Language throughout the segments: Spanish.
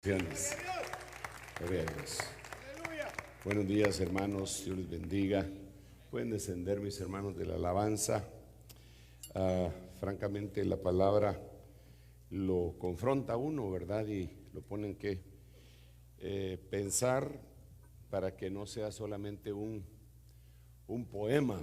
Bendiciones. Gloria a Dios. Buenos días, hermanos, Dios les bendiga. Pueden descender, mis hermanos, de la alabanza. Francamente, la palabra lo confronta a uno, ¿verdad? Y lo ponen que pensar para que no sea solamente un poema,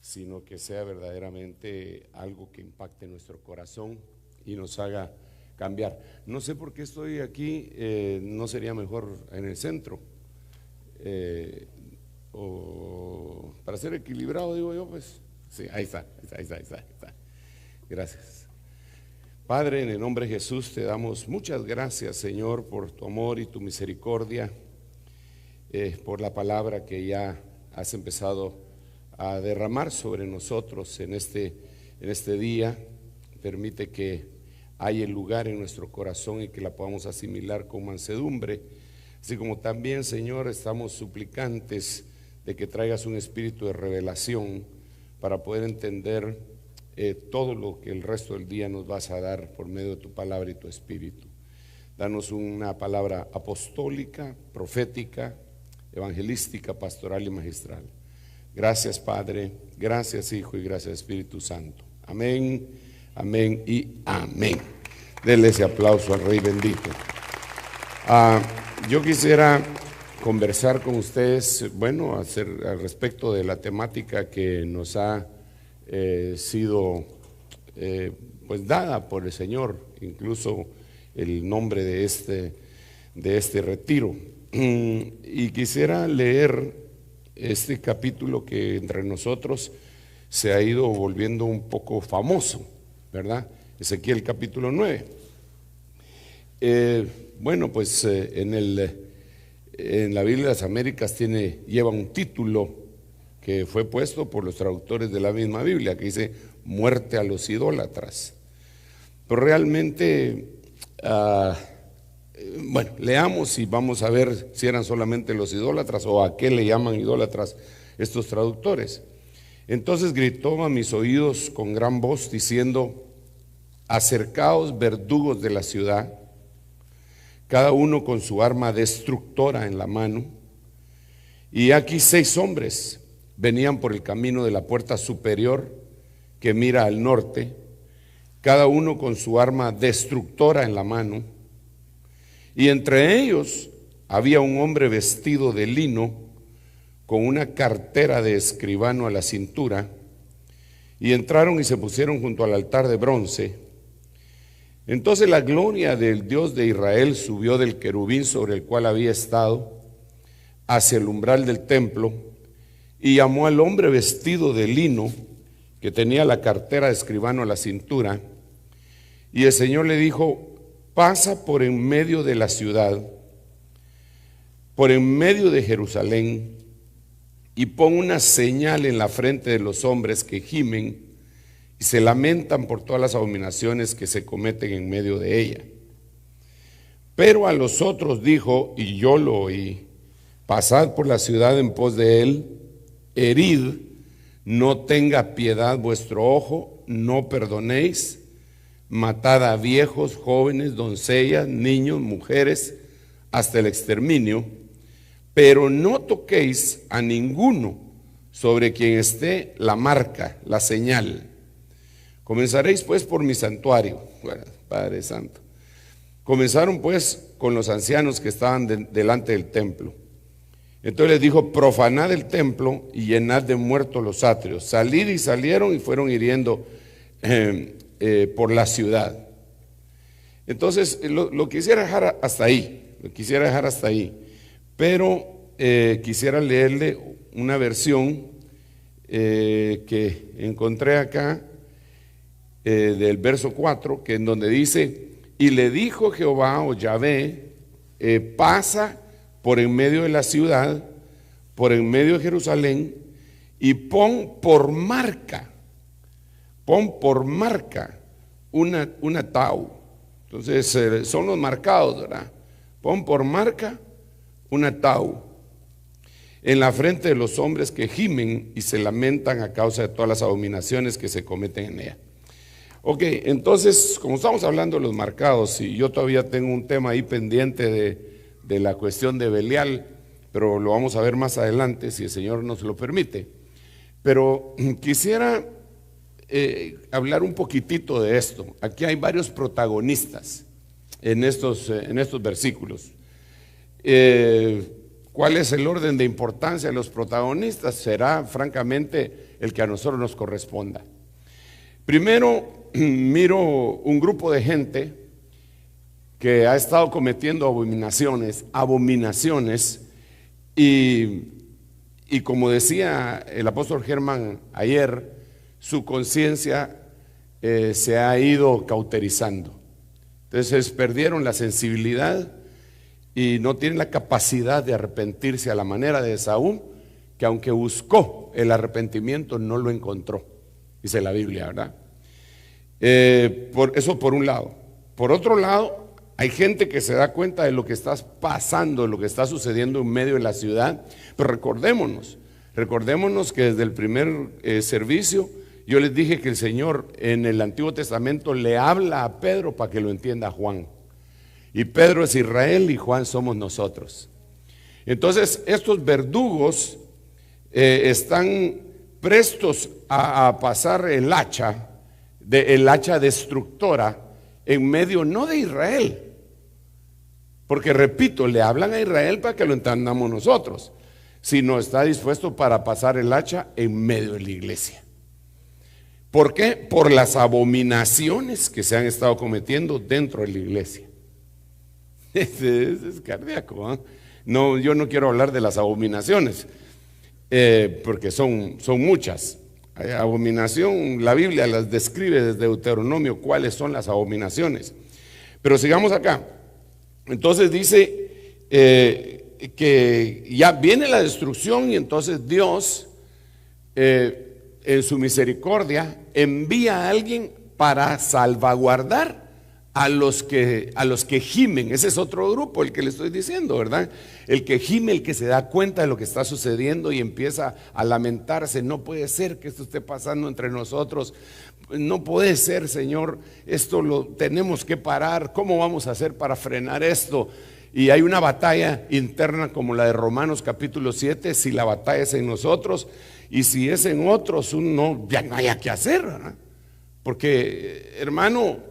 sino que sea verdaderamente algo que impacte nuestro corazón y nos haga cambiar. No sé por qué estoy aquí, no sería mejor en el centro, o para ser equilibrado, digo yo, pues sí, ahí está. Gracias. Padre, en el nombre de Jesús te damos muchas gracias, Señor, por tu amor y tu misericordia, por la palabra que ya has empezado a derramar sobre nosotros en este día. Permite que haya lugar en nuestro corazón y que la podamos asimilar con mansedumbre, así como también, Señor, estamos suplicantes de que traigas un espíritu de revelación para poder entender todo lo que el resto del día nos vas a dar por medio de tu palabra y tu espíritu. Danos una palabra apostólica, profética, evangelística, pastoral y magistral. Gracias, Padre, gracias, Hijo, y gracias, Espíritu Santo. Amén, amén y amén. Denle ese aplauso al Rey bendito. Yo quisiera conversar con ustedes, bueno, al respecto de la temática que nos ha sido pues dada por el Señor, incluso el nombre de este retiro. Y quisiera leer este capítulo que entre nosotros se ha ido volviendo un poco famoso, ¿verdad? Ezequiel capítulo 9. Bueno, pues en la Biblia de las Américas lleva un título que fue puesto por los traductores de la misma Biblia, que dice muerte a los idólatras. Pero realmente, bueno, leamos y vamos a ver si eran solamente los idólatras o a qué le llaman idólatras estos traductores. Entonces gritó a mis oídos con gran voz diciendo: acercaos, verdugos de la ciudad, cada uno con su arma destructora en la mano. Y aquí 6 hombres venían por el camino de la puerta superior que mira al norte, cada uno con su arma destructora en la mano. Y entre ellos había un hombre vestido de lino con una cartera de escribano a la cintura. Y entraron y se pusieron junto al altar de bronce. Entonces la gloria del Dios de Israel subió del querubín sobre el cual había estado hacia el umbral del templo y llamó al hombre vestido de lino que tenía la cartera de escribano a la cintura. Y el Señor le dijo: pasa por en medio de la ciudad, por en medio de Jerusalén, y pon una señal en la frente de los hombres que gimen y se lamentan por todas las abominaciones que se cometen en medio de ella. Pero a los otros dijo, y yo lo oí: pasad por la ciudad en pos de él, herid, no tenga piedad vuestro ojo, no perdonéis, matad a viejos, jóvenes, doncellas, niños, mujeres, hasta el exterminio, pero no toquéis a ninguno sobre quien esté la marca, la señal. Comenzaréis pues por mi santuario. Bueno, Padre Santo. Comenzaron pues con los ancianos que estaban delante del templo. Entonces les dijo: profanad el templo y llenad de muertos los atrios. Salid, y salieron y fueron hiriendo por la ciudad. Entonces lo quisiera dejar hasta ahí, pero quisiera leerle una versión que encontré acá, del verso 4, que en donde dice: y le dijo Jehová o Yahvé, pasa por en medio de la ciudad, por en medio de Jerusalén, y pon por marca una tau. Entonces son los marcados, ¿verdad? Pon por marca una tau en la frente de los hombres que gimen y se lamentan a causa de todas las abominaciones que se cometen en ella. Ok, entonces, como estamos hablando de los marcados, y yo todavía tengo un tema ahí pendiente de la cuestión de Belial, pero lo vamos a ver más adelante, si el Señor nos lo permite. Pero quisiera hablar un poquitito de esto. Aquí hay varios protagonistas en estos versículos. ¿Cuál es el orden de importancia de los protagonistas? Será francamente el que a nosotros nos corresponda. Primero, miro un grupo de gente que ha estado cometiendo abominaciones y como decía el apóstol Germán ayer, su conciencia se ha ido cauterizando. Entonces perdieron la sensibilidad y no tienen la capacidad de arrepentirse a la manera de Esaú, que aunque buscó el arrepentimiento no lo encontró, dice la Biblia, ¿verdad? Eso por un lado. Por otro lado, hay gente que se da cuenta de lo que está pasando, de lo que está sucediendo en medio de la ciudad. Pero recordémonos que desde el primer servicio yo les dije que el Señor en el Antiguo Testamento le habla a Pedro para que lo entienda Juan. Y Pedro es Israel y Juan somos nosotros. Entonces estos verdugos están prestos a pasar el hacha destructora en medio no de Israel, porque repito, le hablan a Israel para que lo entendamos nosotros, sino está dispuesto para pasar el hacha en medio de la iglesia. ¿Por qué? Por las abominaciones que se han estado cometiendo dentro de la iglesia. Es cardíaco, ¿eh? No, yo no quiero hablar de las abominaciones, porque son muchas. Abominación, la Biblia las describe desde Deuteronomio cuáles son las abominaciones. Pero sigamos acá. Entonces dice que ya viene la destrucción y entonces Dios en su misericordia envía a alguien para salvaguardar a los que gimen. Ese es otro grupo, el que le estoy diciendo, ¿verdad? El que gime, el que se da cuenta de lo que está sucediendo y empieza a lamentarse. No puede ser que esto esté pasando entre nosotros. No puede ser, Señor, esto lo tenemos que parar. ¿Cómo vamos a hacer para frenar esto? Y hay una batalla interna como la de Romanos capítulo 7, si la batalla es en nosotros y si es en otros, uno ya no haya que hacer, ¿verdad? Porque, hermano,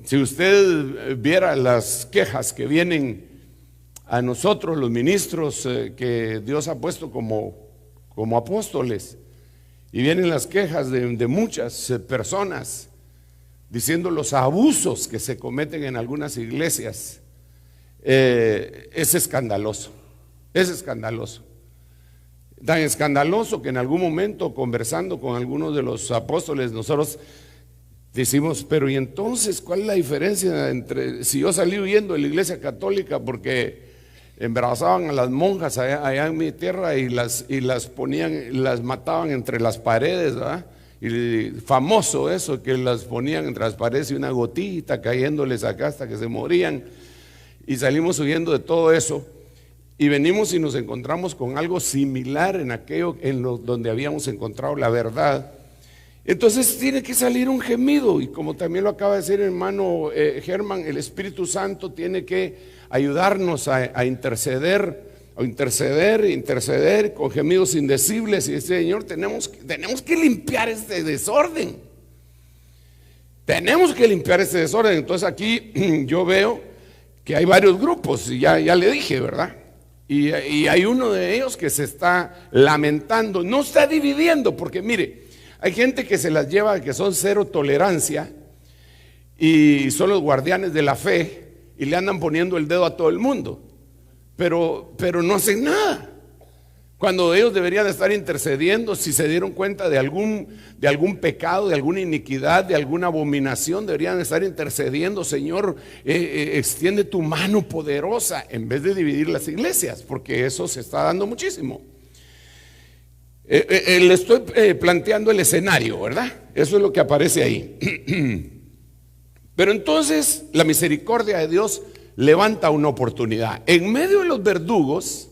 si usted viera las quejas que vienen a nosotros, los ministros que Dios ha puesto como apóstoles, y vienen las quejas de muchas personas diciendo los abusos que se cometen en algunas iglesias, es escandaloso, tan escandaloso que en algún momento, conversando con algunos de los apóstoles, nosotros decimos, pero ¿y entonces cuál es la diferencia entre si yo salí huyendo de la iglesia católica porque embarazaban a las monjas allá en mi tierra y las ponían, las mataban entre las paredes, ¿verdad? Y famoso eso, que las ponían entre las paredes y una gotita cayéndoles acá hasta que se morían, y salimos huyendo de todo eso y venimos y nos encontramos con algo similar en aquello donde habíamos encontrado la verdad. Entonces tiene que salir un gemido, y como también lo acaba de decir el hermano Germán, el Espíritu Santo tiene que ayudarnos a interceder con gemidos indecibles y decir, Señor, tenemos que limpiar este desorden. Entonces aquí yo veo que hay varios grupos, y ya le dije, ¿verdad? Y hay uno de ellos que se está lamentando, no está dividiendo, porque mire, hay gente que se las lleva, que son cero tolerancia y son los guardianes de la fe y le andan poniendo el dedo a todo el mundo, pero no hacen nada, cuando ellos deberían estar intercediendo. Si se dieron cuenta de algún pecado, de alguna iniquidad, de alguna abominación, deberían estar intercediendo. Señor, extiende tu mano poderosa, en vez de dividir las iglesias, porque eso se está dando muchísimo. Le estoy planteando el escenario, ¿verdad? Eso es lo que aparece ahí. Pero entonces la misericordia de Dios levanta una oportunidad. En medio de los verdugos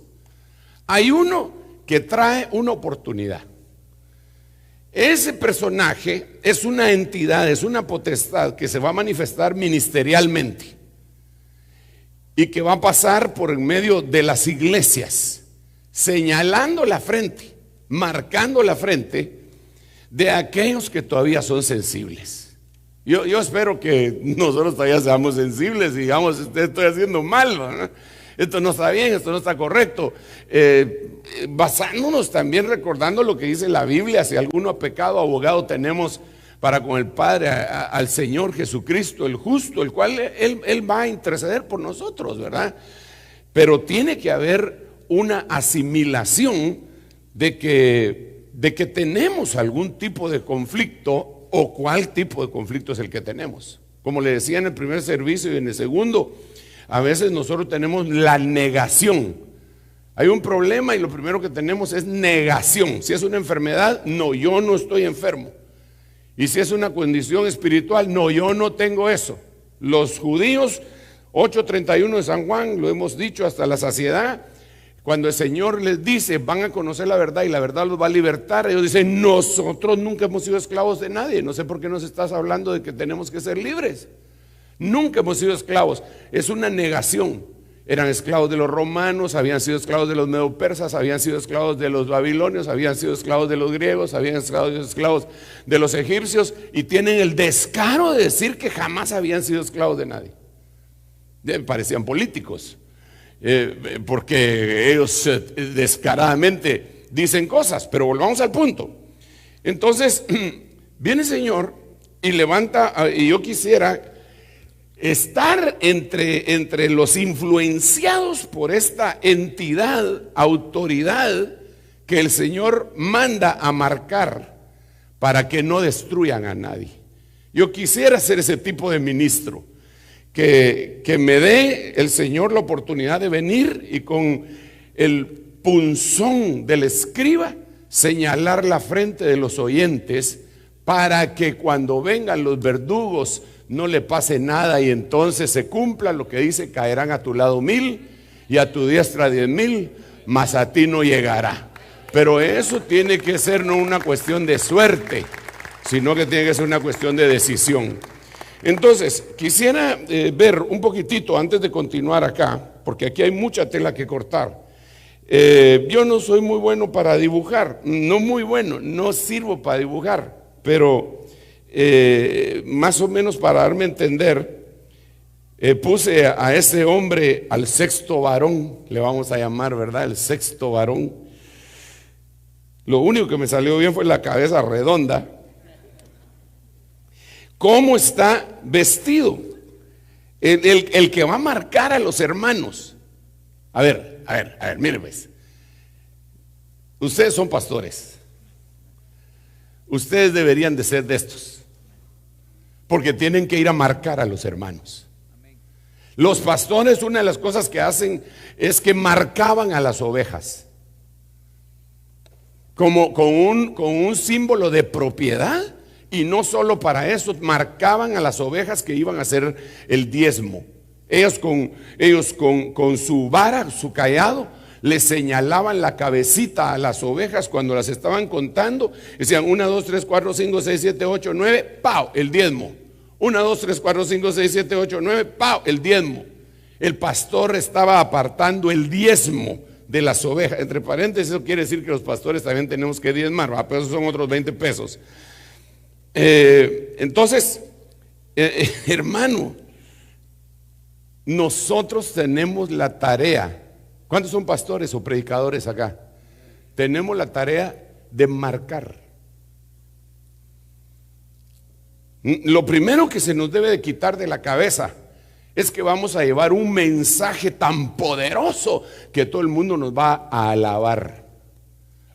hay uno que trae una oportunidad. Ese personaje es una entidad, es una potestad que se va a manifestar ministerialmente y que va a pasar por en medio de las iglesias, señalando la frente, marcando la frente de aquellos que todavía son sensibles. Yo espero que nosotros todavía seamos sensibles y digamos, estoy haciendo mal, ¿verdad? Esto no está bien, esto no está correcto. Basándonos también, recordando lo que dice la Biblia: si alguno ha pecado, abogado tenemos para con el Padre, al Señor Jesucristo, el justo, el cual él va a interceder por nosotros, ¿verdad? Pero tiene que haber una asimilación de que tenemos algún tipo de conflicto, o cuál tipo de conflicto es el que tenemos. Como le decía en el primer servicio y en el segundo, a veces nosotros tenemos la negación. Hay un problema y lo primero que tenemos es negación. Si es una enfermedad, no, yo no estoy enfermo. Y si es una condición espiritual, no, yo no tengo eso. Los judíos, 8:31 de San Juan, lo hemos dicho hasta la saciedad, cuando el Señor les dice, van a conocer la verdad y la verdad los va a libertar, ellos dicen, nosotros nunca hemos sido esclavos de nadie. No sé por qué nos estás hablando de que tenemos que ser libres. Nunca hemos sido esclavos. Es una negación. Eran esclavos de los romanos, habían sido esclavos de los medopersas, habían sido esclavos de los babilonios, habían sido esclavos de los griegos, habían sido esclavos de los egipcios, y tienen el descaro de decir que jamás habían sido esclavos de nadie. Parecían políticos, porque ellos descaradamente dicen cosas. Pero volvamos al punto. Entonces viene el Señor y levanta, y yo quisiera estar entre los influenciados por esta entidad, autoridad que el Señor manda a marcar para que no destruyan a nadie. Yo quisiera ser ese tipo de ministro, que me dé el Señor la oportunidad de venir y con el punzón del escriba señalar la frente de los oyentes, para que cuando vengan los verdugos no le pase nada, y entonces se cumpla lo que dice: caerán a tu lado 1000 y a tu diestra 10,000, mas a ti no llegará. Pero eso tiene que ser no una cuestión de suerte, sino que tiene que ser una cuestión de decisión. Entonces quisiera ver un poquitito antes de continuar acá, porque aquí hay mucha tela que cortar. Yo no soy muy bueno para dibujar, no muy bueno, no sirvo para dibujar, pero más o menos para darme a entender, puse a ese hombre, al sexto varón, le vamos a llamar, ¿verdad? El sexto varón. Lo único que me salió bien fue la cabeza redonda. ¿Cómo está vestido? El que va a marcar a los hermanos. A ver, miren pues. Ustedes son pastores. Ustedes deberían de ser de estos, porque tienen que ir a marcar a los hermanos. Los pastores, una de las cosas que hacen es que marcaban a las ovejas como con un símbolo de propiedad, y no solo para eso, marcaban a las ovejas que iban a hacer el diezmo. Ellos con su vara, su cayado, le señalaban la cabecita a las ovejas cuando las estaban contando. Decían 1, 2, 3, 4, 5, 6, 7, 8, 9, ¡pau! El diezmo. 1, 2, 3, 4, 5, 6, 7, 8, 9, ¡pau! El diezmo. El pastor estaba apartando el diezmo de las ovejas. Entre paréntesis, eso quiere decir que los pastores también tenemos que diezmar, ¿verdad? Pero esos son otros 20 pesos. Entonces, hermano, nosotros tenemos la tarea. ¿Cuántos son pastores o predicadores acá? Tenemos la tarea de marcar. Lo primero que se nos debe de quitar de la cabeza es que vamos a llevar un mensaje tan poderoso que todo el mundo nos va a alabar.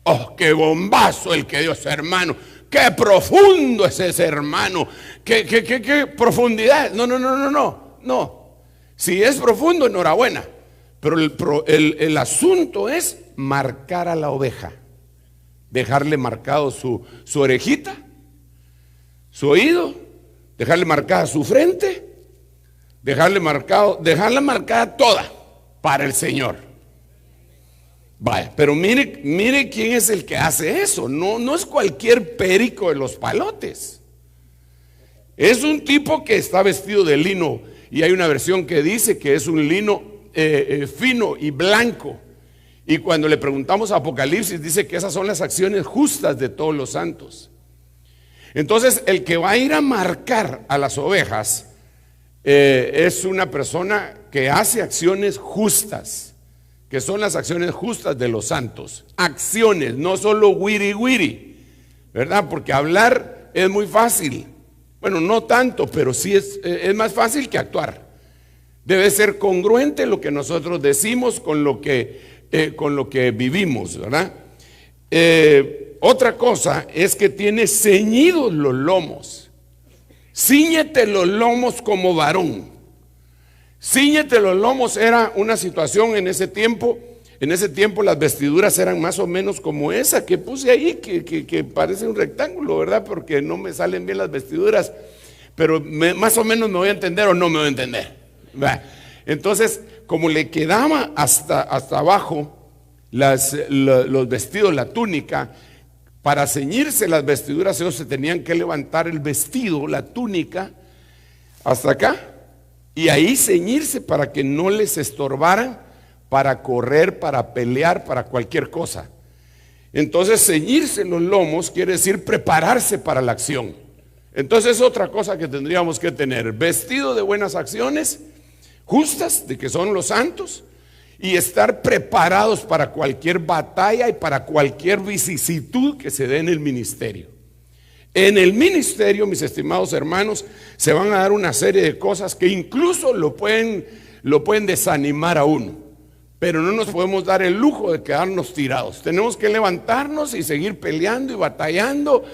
¡Oh, qué bombazo el que dio ese hermano! ¡Qué profundo es ese hermano! ¡Qué profundidad! No. Si es profundo, enhorabuena. Pero el asunto es marcar a la oveja, dejarle marcado su orejita, su oído, dejarle marcada su frente, dejarla marcada toda para el Señor. Vaya, pero mire quién es el que hace eso. No es cualquier perico de los palotes. Es un tipo que está vestido de lino, y hay una versión que dice que es un lino fino y blanco. Y cuando le preguntamos a Apocalipsis, dice que esas son las acciones justas de todos los santos. Entonces, el que va a ir a marcar a las ovejas es una persona que hace acciones justas, que son las acciones justas de los santos. Acciones, no solo wiri wiri, ¿verdad? Porque hablar es muy fácil. Bueno, no tanto, pero sí es más fácil que actuar. Debe ser congruente lo que nosotros decimos con lo que vivimos, ¿verdad? Otra cosa es que tiene ceñidos los lomos. Cíñete los lomos como varón. Cíñete los lomos era una situación en ese tiempo. En ese tiempo las vestiduras eran más o menos como esa que puse ahí, que parece un rectángulo, ¿verdad? Porque no me salen bien las vestiduras, pero más o menos me voy a entender o no me voy a entender, ¿verdad? Entonces, como le quedaba hasta abajo los vestidos, la túnica, para ceñirse las vestiduras, ellos se tenían que levantar el vestido, la túnica, hasta acá, y ahí ceñirse para que no les estorbaran para correr, para pelear, para cualquier cosa. Entonces, ceñirse los lomos quiere decir prepararse para la acción. Entonces, otra cosa que tendríamos que tener: vestido de buenas acciones justas, de que son los santos, y estar preparados para cualquier batalla y para cualquier vicisitud que se dé en el ministerio. En el ministerio, mis estimados hermanos, se van a dar una serie de cosas que incluso lo pueden desanimar a uno, pero no nos podemos dar el lujo de quedarnos tirados. Tenemos que levantarnos y seguir peleando y batallando,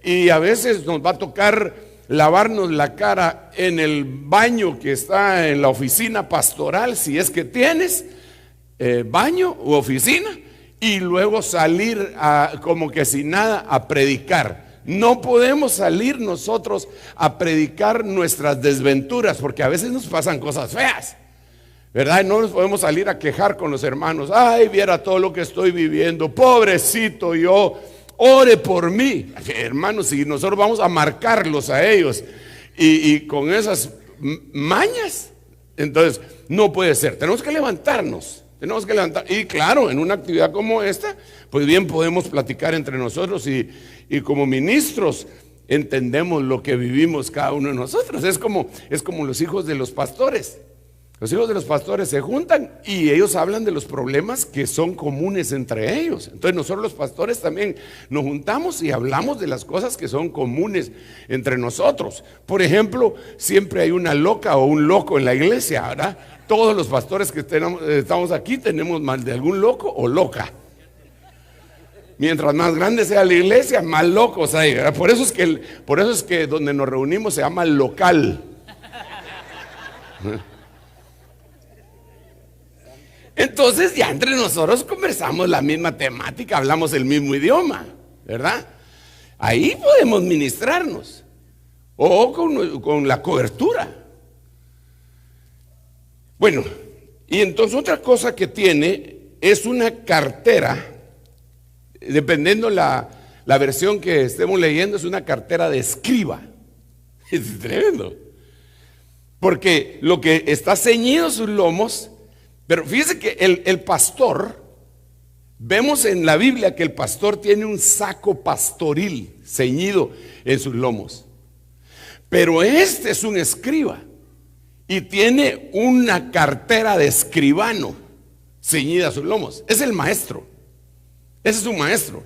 y a veces nos va a tocar lavarnos la cara en el baño que está en la oficina pastoral, si es que tienes baño u oficina, y luego salir como que sin nada a predicar. No podemos salir nosotros a predicar nuestras desventuras, porque a veces nos pasan cosas feas, ¿verdad? No nos podemos salir a quejar con los hermanos. Ay, viera todo lo que estoy viviendo, pobrecito yo, ore por mí. Hermanos, si nosotros vamos a marcarlos a ellos y con esas mañas, entonces no puede ser. Tenemos que levantarnos. Y claro, en una actividad como esta, pues bien podemos platicar entre nosotros, y como ministros entendemos lo que vivimos cada uno de nosotros. Es como los hijos de los pastores. Los hijos de los pastores se juntan y ellos hablan de los problemas que son comunes entre ellos. Entonces nosotros los pastores también nos juntamos y hablamos de las cosas que son comunes entre nosotros. Por ejemplo, siempre hay una loca o un loco en la iglesia, ¿verdad? Todos los pastores que estamos aquí tenemos más de algún loco o loca. Mientras más grande sea la iglesia, más locos hay, ¿verdad? Por eso es que donde nos reunimos se llama local. Entonces ya entre nosotros conversamos la misma temática, hablamos el mismo idioma, ¿verdad? Ahí podemos ministrarnos, o con la cobertura. Bueno, y entonces otra cosa que tiene es una cartera, dependiendo la versión que estemos leyendo, es una cartera de escriba. Es tremendo, porque lo que está ceñido sus lomos. Pero fíjese que el pastor, vemos en la Biblia que el pastor tiene un saco pastoril ceñido en sus lomos. Pero este es un escriba y tiene una cartera de escribano ceñida a sus lomos. Es el maestro, ese es un maestro.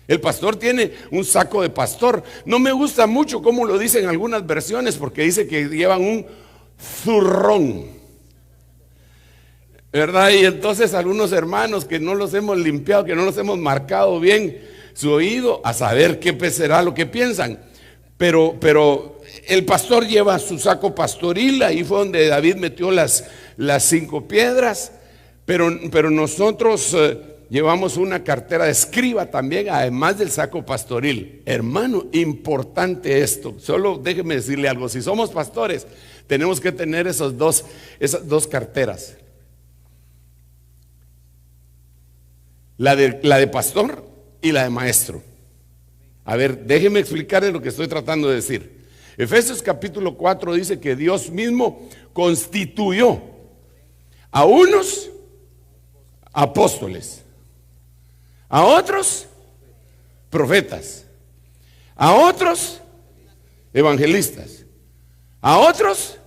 El pastor tiene un saco de pastor. No me gusta mucho cómo lo dicen algunas versiones, porque dice que llevan un zurrón, ¿verdad? Y entonces algunos hermanos que no los hemos limpiado, que no los hemos marcado bien su oído, a saber qué será lo que piensan. Pero el pastor lleva su saco pastoril. Ahí fue donde David metió las 5 piedras. Pero nosotros llevamos una cartera de escriba también, además del saco pastoril. Hermano, importante esto. Solo déjeme decirle algo: si somos pastores, tenemos que tener esas dos carteras. la de pastor y la de maestro. A ver, déjenme explicarles lo que estoy tratando de decir. Efesios capítulo 4 dice que Dios mismo constituyó a unos apóstoles, a otros profetas, a otros evangelistas, a otros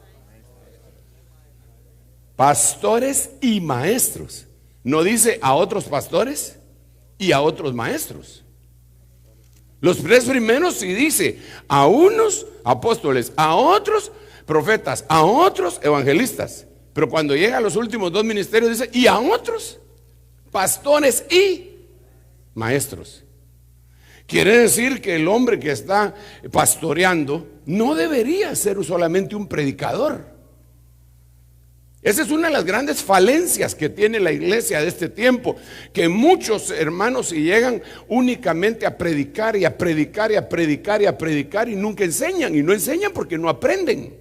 pastores y maestros. No dice a otros pastores y a otros maestros. Los tres primeros sí dice a unos apóstoles, a otros profetas, a otros evangelistas. Pero cuando llega a los últimos dos ministerios dice y a otros pastores y maestros. Quiere decir que el hombre que está pastoreando no debería ser solamente un predicador. Esa es una de las grandes falencias que tiene la iglesia de este tiempo, que muchos hermanos si llegan únicamente a predicar y a predicar y a predicar y a predicar y nunca enseñan, y no enseñan porque no aprenden,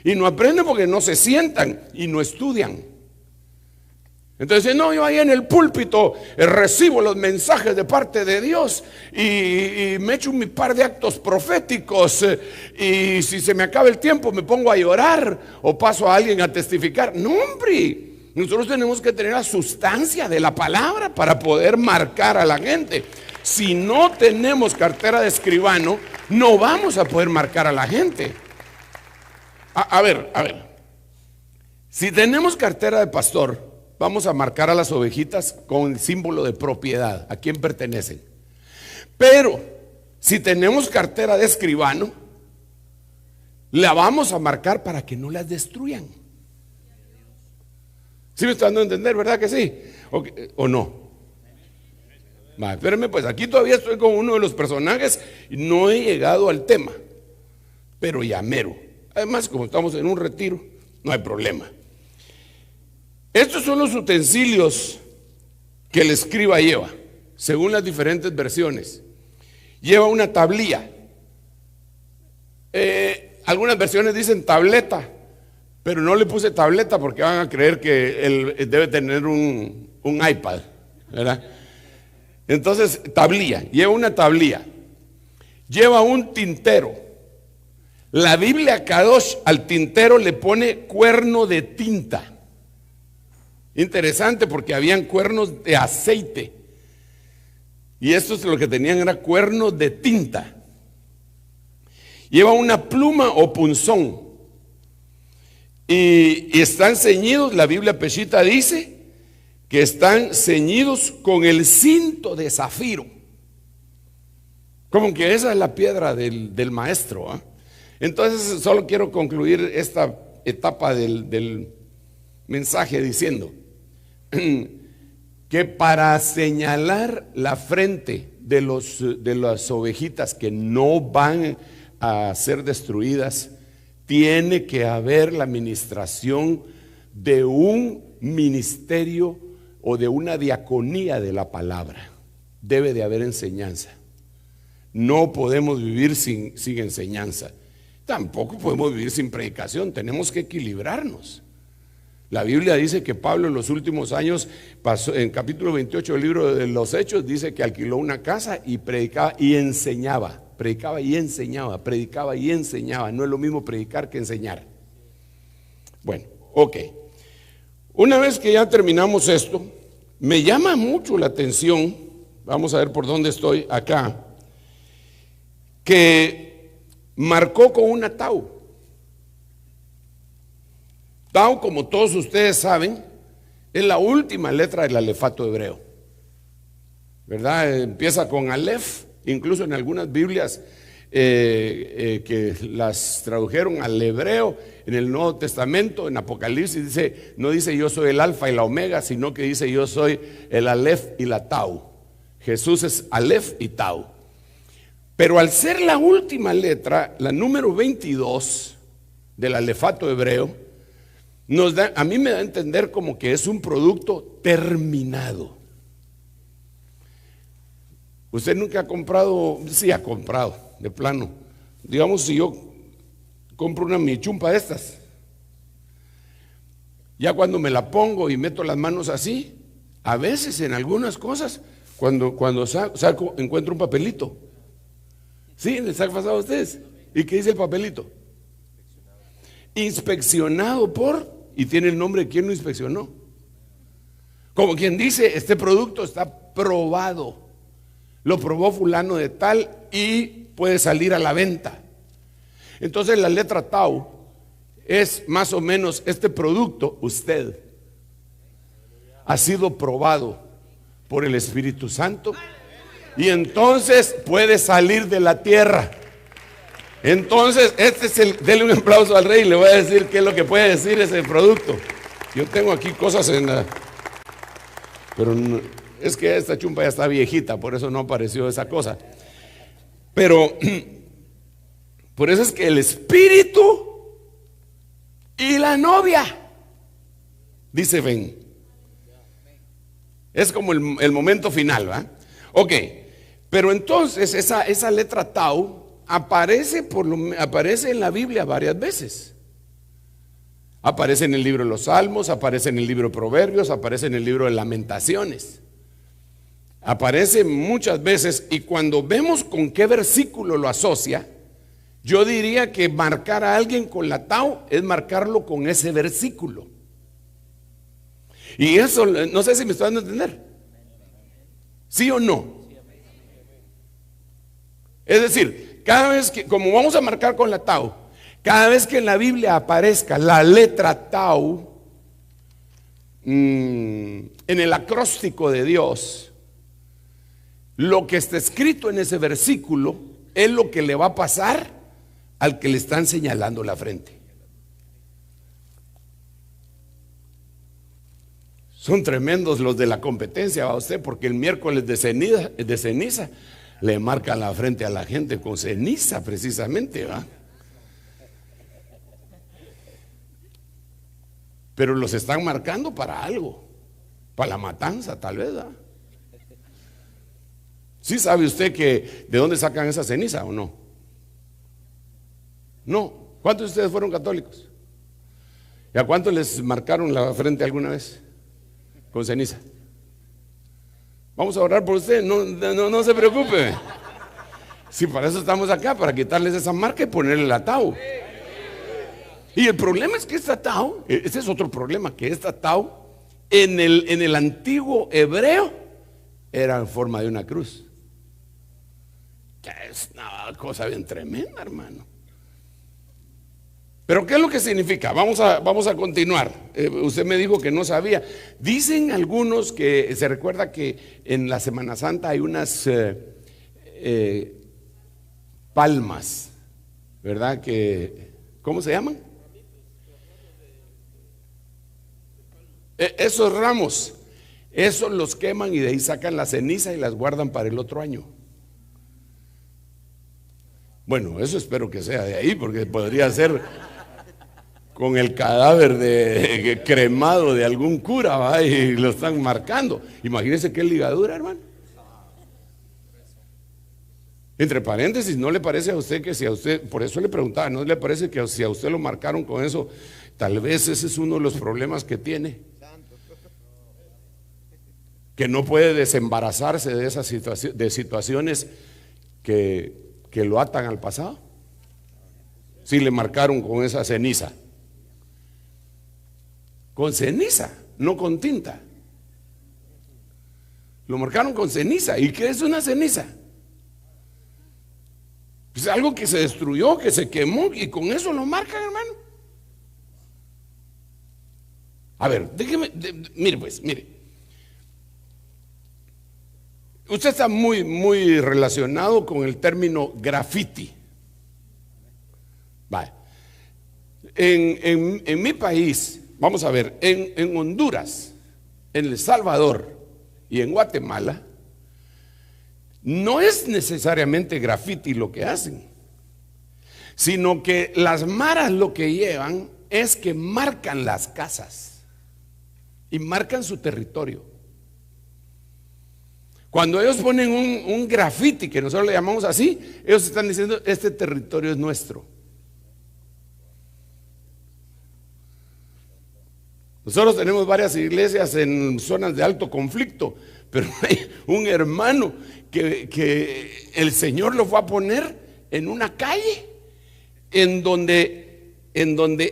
y no aprenden porque no se sientan y no estudian. Entonces no, yo ahí en el púlpito recibo los mensajes de parte de Dios y me echo mi par de actos proféticos y si se me acaba el tiempo me pongo a llorar o paso a alguien a testificar. No, hombre, nosotros tenemos que tener la sustancia de la palabra para poder marcar a la gente. Si no tenemos cartera de escribano, no vamos a poder marcar a la gente. A ver, si tenemos cartera de pastor, vamos a marcar a las ovejitas con el símbolo de propiedad, a quién pertenecen. Pero si tenemos cartera de escribano, la vamos a marcar para que no las destruyan. ¿Sí me están dando a entender, verdad que sí? ¿O no? Espérenme, pues aquí todavía estoy con uno de los personajes y no he llegado al tema, pero ya mero. Además, como estamos en un retiro, no hay problema. Estos son los utensilios que el escriba lleva, según las diferentes versiones. Lleva una tablilla. Algunas versiones dicen tableta, pero no le puse tableta porque van a creer que él debe tener un iPad, ¿verdad? Entonces, tablilla, lleva una tablilla. Lleva un tintero. La Biblia Kadosh al tintero le pone cuerno de tinta. Interesante porque habían cuernos de aceite y estos lo que tenían era cuernos de tinta. Lleva una pluma o punzón y están ceñidos, la Biblia Peshita dice que están ceñidos con el cinto de zafiro, como que esa es la piedra del maestro, ¿eh? Entonces solo quiero concluir esta etapa del mensaje diciendo que para señalar la frente de las ovejitas que no van a ser destruidas, tiene que haber la administración de un ministerio o de una diaconía de la palabra. Debe de haber enseñanza. No podemos vivir sin enseñanza. Tampoco podemos vivir sin predicación. Tenemos que equilibrarnos. La Biblia dice que Pablo en los últimos años pasó, en capítulo 28 del libro de los Hechos, dice que alquiló una casa y predicaba y enseñaba. Predicaba y enseñaba, predicaba y enseñaba. No es lo mismo predicar que enseñar. Bueno, ok. Una vez que ya terminamos esto, me llama mucho la atención, vamos a ver por dónde estoy acá, que marcó con una tau. Tau, como todos ustedes saben, es la última letra del alefato hebreo, ¿verdad? Empieza con Aleph, incluso en algunas Biblias que las tradujeron al hebreo, en el Nuevo Testamento, en Apocalipsis dice, no dice yo soy el alfa y la omega, sino que dice yo soy el Aleph y la tau. Jesús es Aleph y tau. Pero al ser la última letra, la número 22 del alefato hebreo, a mí me da a entender como que es un producto terminado. Usted nunca ha comprado, sí ha comprado, de plano. Digamos, si yo compro una michumpa de estas, ya cuando me la pongo y meto las manos así, A veces en algunas cosas, cuando encuentro un papelito. ¿Sí? ¿Les ha pasado a ustedes? ¿Y qué dice el papelito? Inspeccionado por, y tiene el nombre de quien lo inspeccionó. Como quien dice, este producto está probado. Lo probó fulano de tal y puede salir a la venta. Entonces la letra tau es más o menos: este producto, usted, ha sido probado por el Espíritu Santo y entonces puede salir de la tierra. Entonces denle un aplauso al rey y le voy a decir qué es lo que puede decir ese producto. Yo tengo aquí cosas pero no, es que esta chumpa ya está viejita, por eso no apareció esa cosa. Pero por eso es que el Espíritu y la novia dice ven. Es como el momento final, ¿va? Ok, pero entonces esa letra tau aparece en la Biblia varias veces. Aparece en el libro de los Salmos, aparece en el libro de Proverbios, aparece en el libro de Lamentaciones. Aparece muchas veces, y cuando vemos con qué versículo lo asocia, yo diría que marcar a alguien con la tau es marcarlo con ese versículo. Y eso, no sé si me estoy dando a entender. ¿Sí o no? Es decir, cada vez que, como vamos a marcar con la tau, cada vez que en la Biblia aparezca la letra tau en el acróstico de Dios, lo que está escrito en ese versículo es lo que le va a pasar al que le están señalando la frente. Son tremendos los de la competencia, va usted, porque el miércoles de ceniza le marcan la frente a la gente con ceniza precisamente, ¿va? Pero los están marcando para algo, para la matanza tal vez, ¿va? ¿Sí sabe usted que de dónde sacan esa ceniza o no? No. ¿Cuántos de ustedes fueron católicos? ¿Y a cuántos les marcaron la frente alguna vez con ceniza? Vamos a orar por usted, no se preocupe. Sí, para eso estamos acá, para quitarles esa marca y ponerle la tau. Y el problema es que esta tau, ese es otro problema, que esta tau en el antiguo hebreo era en forma de una cruz. Que es una cosa bien tremenda, hermano. Pero ¿qué es lo que significa? Vamos a continuar. Usted me dijo que no sabía. Dicen algunos que se recuerda que en la Semana Santa hay unas palmas, ¿verdad? ¿Cómo se llaman? Esos ramos, esos los queman y de ahí sacan la ceniza y las guardan para el otro año. Bueno, eso espero que sea de ahí, porque podría ser con el cadáver cremado de algún cura, ¿va? Y lo están marcando. Imagínense qué ligadura, hermano. Entre paréntesis, ¿no le parece a usted que si a usted, por eso le preguntaba, ¿no le parece que si a usted lo marcaron con eso, tal vez ese es uno de los problemas que tiene? Que no puede desembarazarse de esas situaciones que lo atan al pasado. Si le marcaron con esa ceniza. Con ceniza, no con tinta. Lo marcaron con ceniza. ¿Y qué es una ceniza? Pues algo que se destruyó, que se quemó, y con eso lo marcan, hermano. A ver, mire. Usted está muy relacionado con el término graffiti. Vale. En mi país, vamos a ver, en Honduras, en El Salvador y en Guatemala, no es necesariamente graffiti lo que hacen, sino que las maras lo que llevan es que marcan las casas y marcan su territorio. Cuando ellos ponen un graffiti, que nosotros le llamamos así, ellos están diciendo: este territorio es nuestro. Nosotros tenemos varias iglesias en zonas de alto conflicto, pero hay un hermano que el Señor lo fue a poner en una calle en donde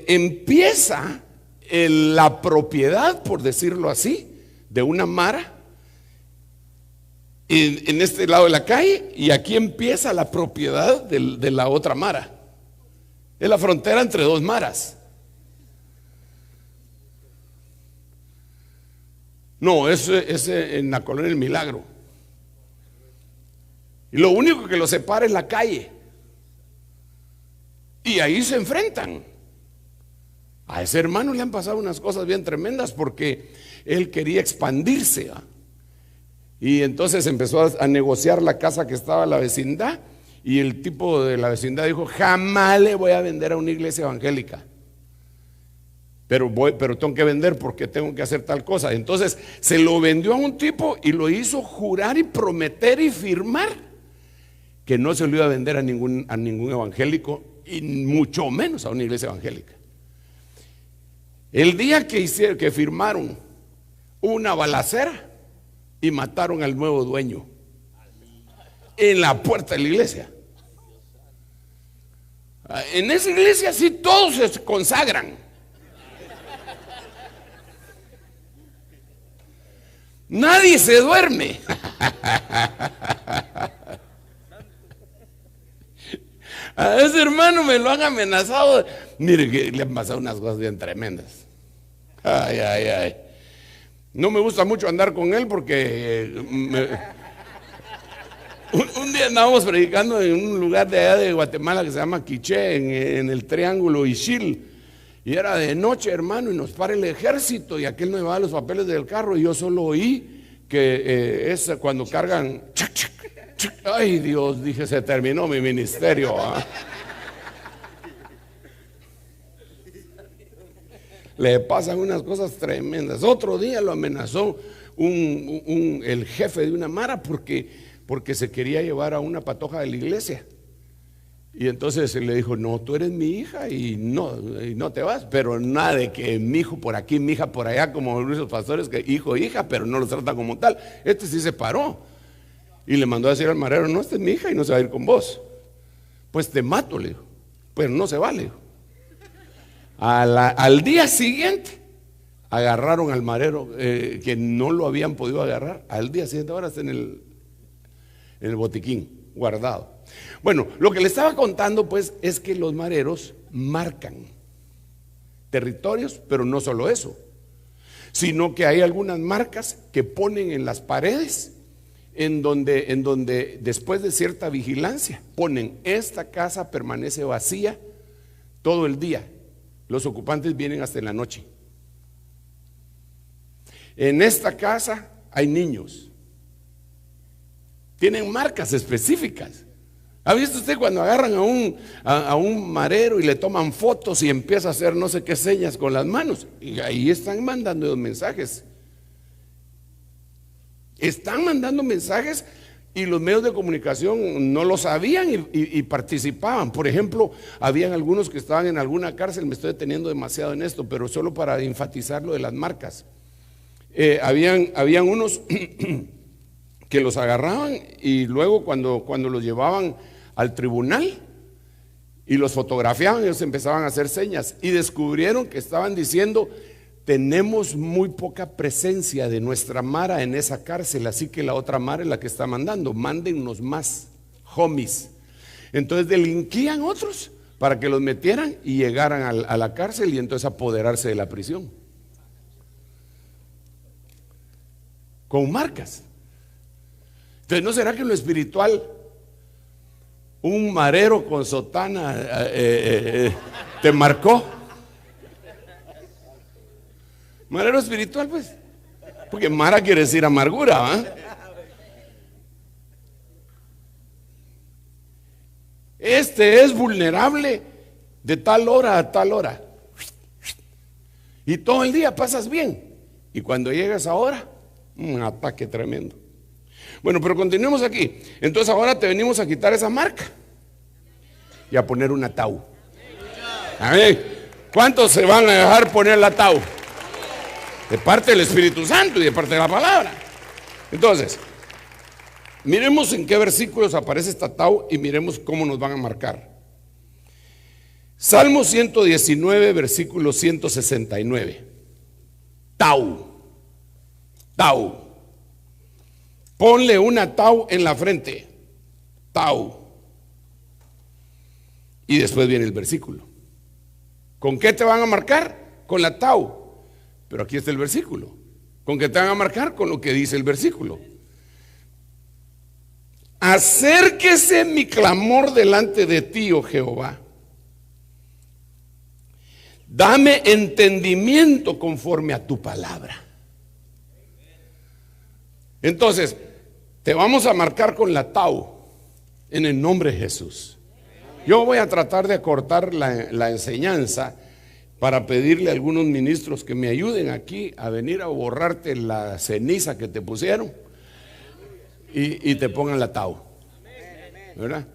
empieza la propiedad, por decirlo así, de una mara en este lado de la calle, y aquí empieza la propiedad de la otra mara. Es la frontera entre dos maras. No, es en la colonia El Milagro. Y lo único que los separa es la calle. Y ahí se enfrentan. A ese hermano le han pasado unas cosas bien tremendas porque él quería expandirse, ¿va? Y entonces empezó a negociar la casa que estaba en la vecindad, y el tipo de la vecindad dijo: jamás le voy a vender a una iglesia evangélica, pero tengo que vender porque tengo que hacer tal cosa. Entonces se lo vendió a un tipo y lo hizo jurar y prometer y firmar que no se lo iba a vender a ningún evangélico, y mucho menos a una iglesia evangélica. El día que firmaron, una balacera y mataron al nuevo dueño en la puerta de la iglesia. En esa iglesia sí todos se consagran. Nadie se duerme. A ese hermano me lo han amenazado. Mire que le han pasado unas cosas bien tremendas. Ay, ay, ay. No me gusta mucho andar con él porque un día andábamos predicando en un lugar de allá de Guatemala que se llama Quiché, en el Triángulo Ixil, y era de noche, hermano, y nos para el ejército, y aquel no llevaba los papeles del carro, y yo solo oí que es cuando cargan. Ay, Dios, dije, se terminó mi ministerio, ¿ah? Le pasan unas cosas tremendas. Otro día lo amenazó el jefe de una mara porque se quería llevar a una patoja de la iglesia. Y entonces le dijo: no, tú eres mi hija y no te vas. Pero nada de que mi hijo por aquí, mi hija por allá, como los pastores, que hijo, hija, pero no los trata como tal. Este sí se paró y le mandó a decir al marero: no, esta es mi hija y no se va a ir con vos. Pues te mato, le dijo. Pero no se vale. Al día siguiente agarraron al marero, que no lo habían podido agarrar. Al día siguiente ahora está en el botiquín guardado. Bueno, lo que le estaba contando pues es que los mareros marcan territorios, pero no solo eso, sino que hay algunas marcas que ponen en las paredes en donde después de cierta vigilancia ponen: esta casa permanece vacía todo el día, los ocupantes vienen hasta en la noche. En esta casa hay niños. Tienen marcas específicas. ¿Ha visto usted cuando agarran a un marero y le toman fotos y empieza a hacer no sé qué señas con las manos? Y ahí están mandando los mensajes. Están mandando mensajes, y los medios de comunicación no lo sabían y participaban. Por ejemplo, habían algunos que estaban en alguna cárcel. Me estoy deteniendo demasiado en esto, pero solo para enfatizar lo de las marcas. Habían unos que los agarraban, y luego cuando los llevaban al tribunal y los fotografiaban, ellos empezaban a hacer señas, y descubrieron que estaban diciendo: tenemos muy poca presencia de nuestra mara en esa cárcel, así que la otra mara es la que está mandando, mándennos más homies. Entonces delinquían otros para que los metieran y llegaran a la cárcel, y entonces apoderarse de la prisión con marcas. Entonces, ¿no será que en lo espiritual un marero con sotana te marcó? Marero espiritual, pues, porque mara quiere decir amargura, ¿va? Este es vulnerable de tal hora a tal hora, y todo el día pasas bien, y cuando llegas ahora, un ataque tremendo. Bueno, pero continuemos aquí. Entonces ahora te venimos a quitar esa marca y a poner un ataúd. A ver, ¿cuántos se van a dejar poner el ataúd? de parte del Espíritu Santo y de parte de la palabra. Entonces, miremos en qué versículos aparece esta tau y miremos cómo nos van a marcar. Salmo 119, versículo 169. Tau. Tau. Ponle una tau en la frente. Tau. Y después viene el versículo. ¿Con qué te van a marcar? Con la tau. Pero aquí está el versículo. ¿Con qué te van a marcar? Con lo que dice el versículo. Acérquese mi clamor delante de ti, oh Jehová. Dame entendimiento conforme a tu palabra. Entonces, te vamos a marcar con la tau en el nombre de Jesús. Yo voy a tratar de acortar la enseñanza para pedirle a algunos ministros que me ayuden aquí a venir a borrarte la ceniza que te pusieron y te pongan la tau, ¿verdad?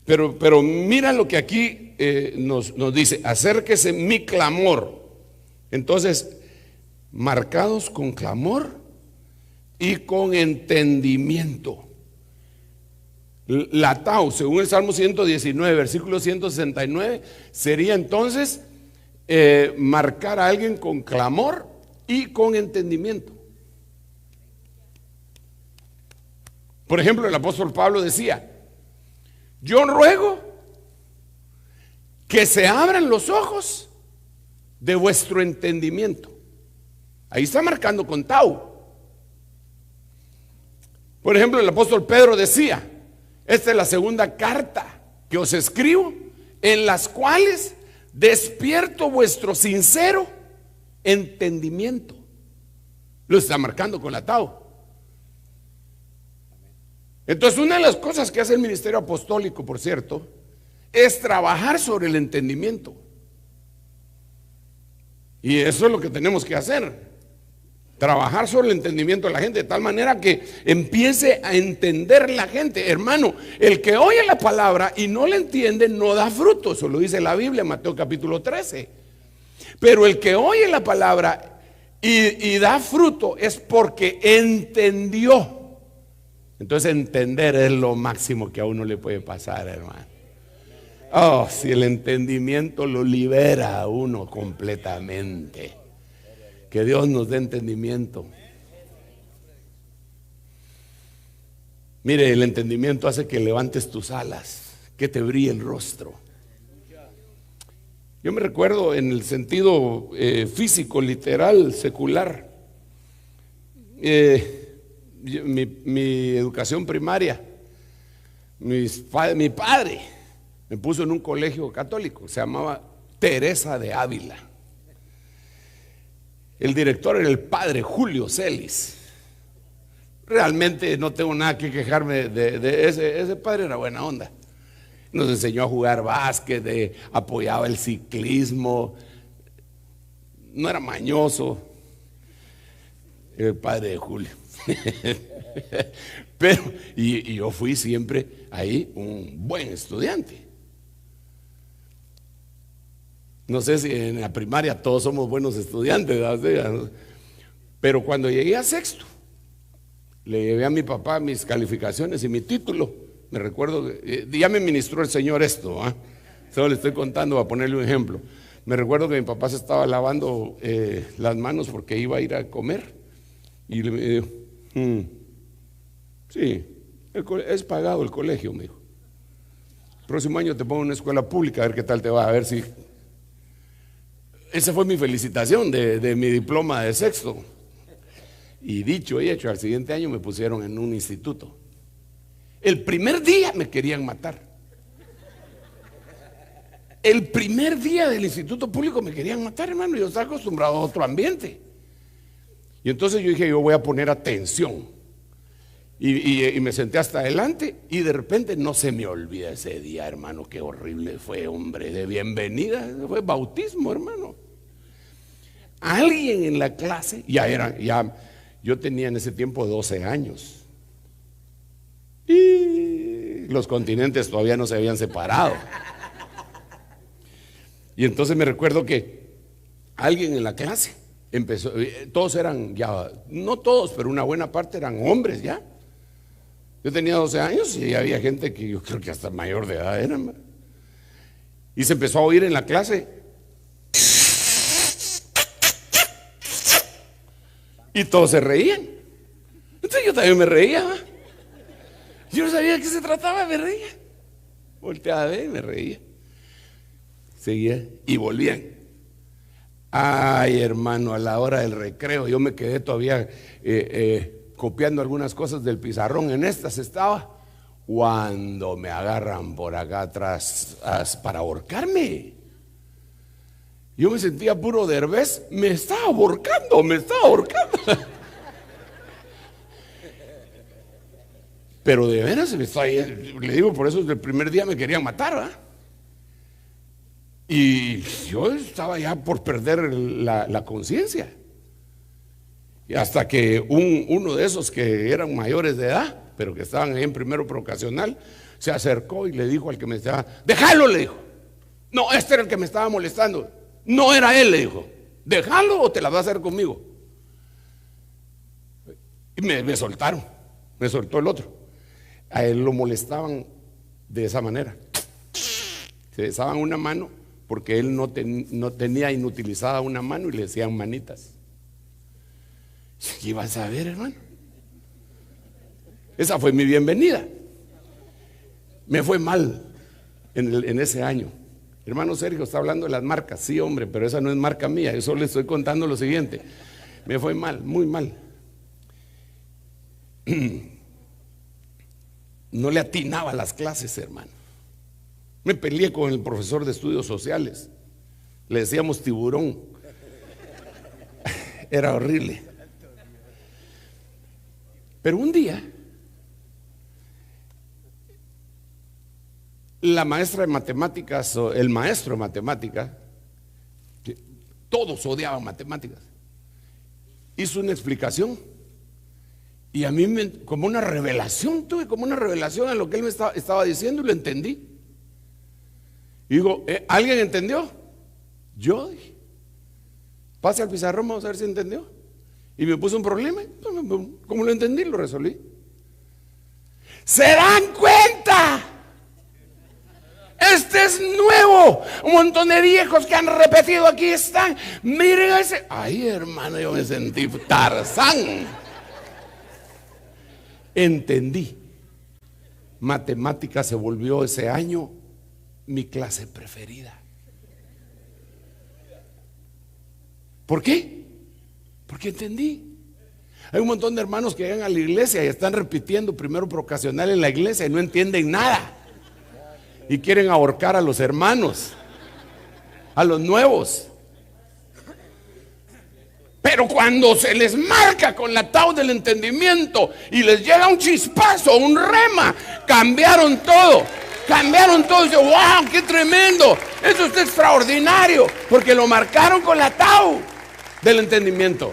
Pero mira lo que aquí nos dice: acérquese mi clamor. Entonces, marcados con clamor y con entendimiento. La tau, según el Salmo 119, versículo 169, sería entonces marcar a alguien con clamor y con entendimiento. Por ejemplo, el apóstol Pablo decía: yo ruego que se abran los ojos de vuestro entendimiento. Ahí está marcando con tau. Por ejemplo, el apóstol Pedro decía: esta es la segunda carta que os escribo, en las cuales despierto vuestro sincero entendimiento. Lo está marcando con la tau. Entonces, una de las cosas que hace el ministerio apostólico, por cierto, es trabajar sobre el entendimiento. Y eso es lo que tenemos que hacer. Trabajar sobre el entendimiento de la gente, de tal manera que empiece a entender la gente. Hermano, el que oye la palabra y no la entiende no da fruto. Eso lo dice la Biblia, Mateo capítulo 13. Pero el que oye la palabra y da fruto es porque entendió. Entonces, entender es lo máximo que a uno le puede pasar, hermano. Oh, si el entendimiento lo libera a uno completamente. Que Dios nos dé entendimiento. Mire, el entendimiento hace que levantes tus alas, que te brille el rostro. Yo me recuerdo en el sentido físico, literal, secular. Mi educación primaria, mi padre me puso en un colegio católico, se llamaba Teresa de Ávila. El director era el padre Julio Celis. Realmente no tengo nada que quejarme de ese padre, era buena onda. Nos enseñó a jugar básquet, apoyaba el ciclismo, no era mañoso, el padre de Julio. Pero, y yo fui siempre ahí un buen estudiante. No sé si en la primaria todos somos buenos estudiantes, ¿verdad? Pero cuando llegué a sexto, le llevé a mi papá mis calificaciones y mi título. Me recuerdo, ya me ministró el Señor esto, ¿eh? Solo le estoy contando para ponerle un ejemplo. Me recuerdo que mi papá se estaba lavando las manos porque iba a ir a comer. Y le dijo: sí, es pagado el colegio, me dijo. Próximo año te pongo en una escuela pública a ver qué tal te va, a ver si. Esa fue mi felicitación de mi diploma de sexto. Y dicho y hecho, al siguiente año me pusieron en un instituto. El primer día me querían matar. El primer día del instituto público me querían matar, hermano. Yo estaba acostumbrado a otro ambiente. Y entonces yo dije: yo voy a poner atención. Y me senté hasta adelante y de repente no se me olvida ese día, hermano. Qué horrible fue, hombre, de bienvenida. Fue bautismo, hermano. Alguien en la clase, yo tenía en ese tiempo 12 años. Y los continentes todavía no se habían separado. Y entonces me recuerdo que alguien en la clase empezó, todos eran ya, no todos, pero una buena parte eran hombres ya. Yo tenía 12 años y había gente que yo creo que hasta mayor de edad eran. Y se empezó a oír en la clase. Y todos se reían. Entonces yo también me reía. Yo no sabía de qué se trataba, me reía. Volteaba a ver y me reía. Seguía y volvían. Ay, hermano, a la hora del recreo yo me quedé todavía copiando algunas cosas del pizarrón. En estas estaba cuando me agarran por acá atrás para ahorcarme. Yo me sentía puro Derbez, me estaba ahorcando. Pero de veras, le digo, por eso desde el primer día me querían matar, ¿verdad? Y yo estaba ya por perder la conciencia. Y hasta que uno de esos que eran mayores de edad, pero que estaban ahí en primero provocacional, se acercó y le dijo al que me estaba, déjalo, le dijo. No, este era el que me estaba molestando. No era él, le dijo. Déjalo o te la vas a hacer conmigo. Y me soltaron. Me soltó el otro. A él lo molestaban de esa manera. Se besaban una mano porque él no tenía inutilizada una mano y le decían manitas. ¿Qué ibas a ver, hermano? Esa fue mi bienvenida. Me fue mal en ese año. Hermano Sergio está hablando de las marcas. Sí, hombre, pero esa no es marca mía. Yo solo le estoy contando lo siguiente. Me fue mal, muy mal. No le atinaba a las clases, hermano. Me peleé con el profesor de estudios sociales. Le decíamos tiburón. Era horrible. Pero un día la maestra de matemáticas o el maestro de matemáticas, todos odiaban matemáticas, hizo una explicación y a mí como una revelación, tuve como una revelación en lo que él me estaba diciendo y lo entendí. Y digo, ¿alguien entendió? Yo dije, pase al pizarrón, vamos a ver si entendió. Y me puso un problema, como lo entendí, lo resolví. ¿Se dan cuenta? Este es nuevo. Un montón de viejos que han repetido, aquí están. Miren ese. Ay, hermano, yo me sentí Tarzán. Entendí. Matemática se volvió ese año mi clase preferida. ¿Por qué? Porque entendí. Hay un montón de hermanos que llegan a la iglesia y están repitiendo primero provocacional en la iglesia y no entienden nada. Y quieren ahorcar a los hermanos, a los nuevos. Pero cuando se les marca con la tabla del entendimiento y les llega un chispazo, un rema, cambiaron todo. Dice, wow, qué tremendo. Eso es extraordinario, porque lo marcaron con la tabla del entendimiento.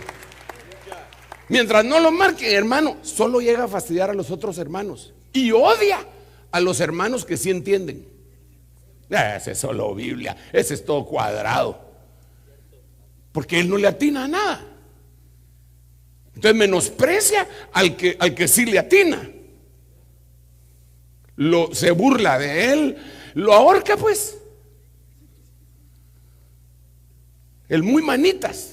Mientras no lo marquen, hermano, solo llega a fastidiar a los otros hermanos y odia a los hermanos que sí entienden. Ese es solo Biblia, ese es todo cuadrado, porque él no le atina a nada. Entonces menosprecia al que sí le atina, se burla de él, lo ahorca pues. El muy manitas.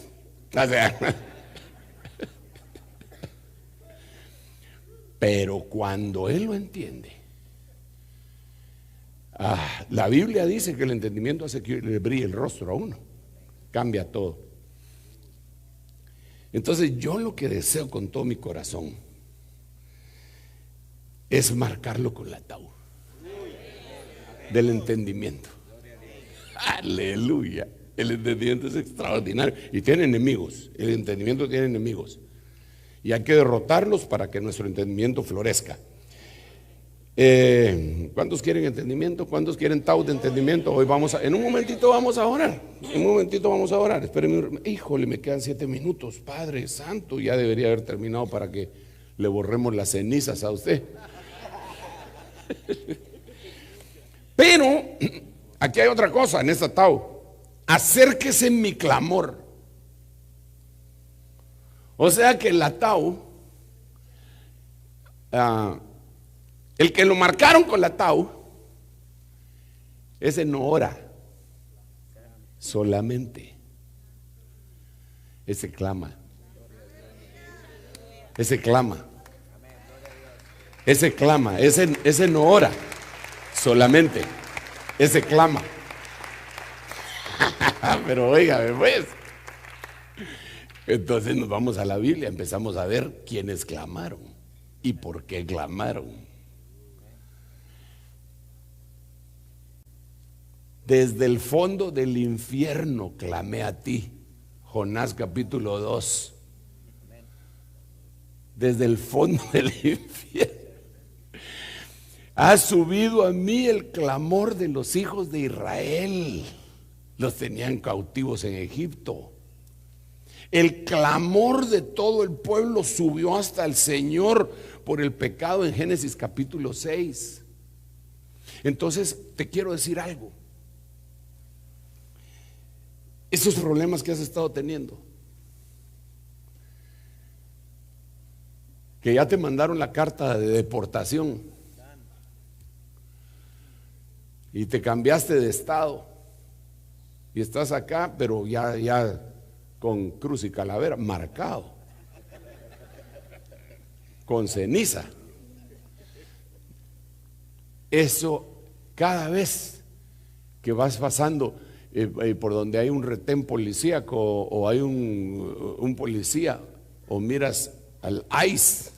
Pero cuando él lo entiende, la Biblia dice que el entendimiento hace que le brille el rostro a uno, cambia todo. Entonces yo lo que deseo con todo mi corazón es marcarlo con la tabla del entendimiento. Aleluya. El entendimiento es extraordinario y tiene enemigos. El entendimiento tiene enemigos y hay que derrotarlos para que nuestro entendimiento florezca. ¿Cuántos quieren entendimiento? ¿Cuántos quieren tau de entendimiento? Hoy en un momentito vamos a orar. Espérenme, híjole, me quedan 7 minutos. Padre Santo, ya debería haber terminado para que le borremos las cenizas a usted. Pero aquí hay otra cosa en esta tau. Acérquese en mi clamor. O sea que el atao, el que lo marcaron con la atao, ese no ora solamente, ese clama, ese clama, ese no ora solamente, ese clama. Pero óigame pues, entonces nos vamos a la Biblia, empezamos a ver quiénes clamaron y por qué clamaron. Desde el fondo del infierno clamé a ti, Jonás capítulo 2. Desde el fondo del infierno ha subido a mí el clamor de los hijos de Israel. Los tenían cautivos en Egipto. El clamor de todo el pueblo subió hasta el Señor por el pecado en Génesis capítulo 6. Entonces te quiero decir algo. Esos problemas que has estado teniendo, que ya te mandaron la carta de deportación y te cambiaste de estado y estás acá, pero ya con cruz y calavera, marcado, con ceniza. Eso cada vez que vas pasando por donde hay un retén policíaco o hay un policía o miras al ICE,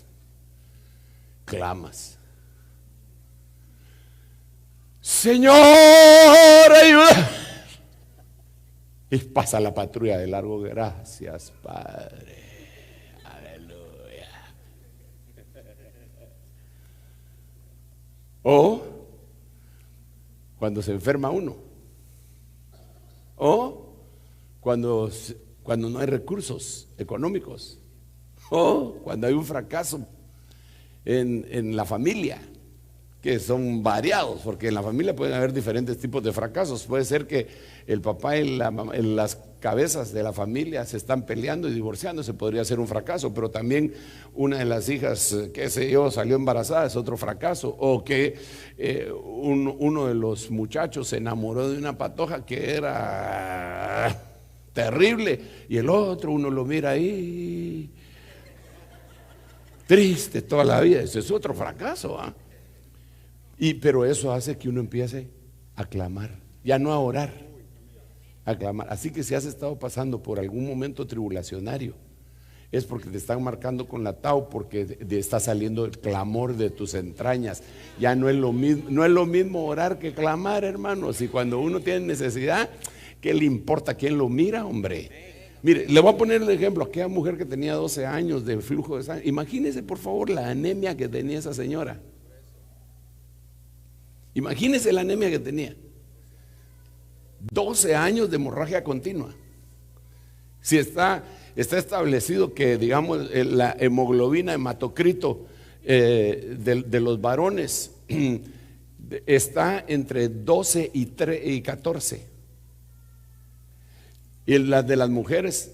clamas: Señor, ayuda. Y pasa la patrulla de largo: gracias, Padre, aleluya. O cuando se enferma uno, o cuando no hay recursos económicos, o cuando hay un fracaso en la familia, que son variados, porque en la familia pueden haber diferentes tipos de fracasos. Puede ser que el papá y la mamá, en las cabezas de la familia se están peleando y divorciando, se podría ser un fracaso, pero también una de las hijas, qué sé yo, salió embarazada, es otro fracaso, o que uno de los muchachos se enamoró de una patoja que era terrible, y el otro uno lo mira ahí triste toda la vida. Ese es otro fracaso, ¿ah? Pero eso hace que uno empiece a clamar, ya no a orar, a clamar. Así que si has estado pasando por algún momento tribulacionario, es porque te están marcando con la atao, porque está saliendo el clamor de tus entrañas. Ya no es lo mismo orar que clamar, hermanos. Y cuando uno tiene necesidad, ¿qué le importa quién lo mira, hombre? Mire, le voy a poner el ejemplo: aquella mujer que tenía 12 años de flujo de sangre. Imagínese por favor la anemia que tenía esa señora. Imagínese la anemia que tenía. 12 años de hemorragia continua. Si está establecido que, digamos, la hemoglobina hematocrito de los varones está entre 12 y 14. Y la de las mujeres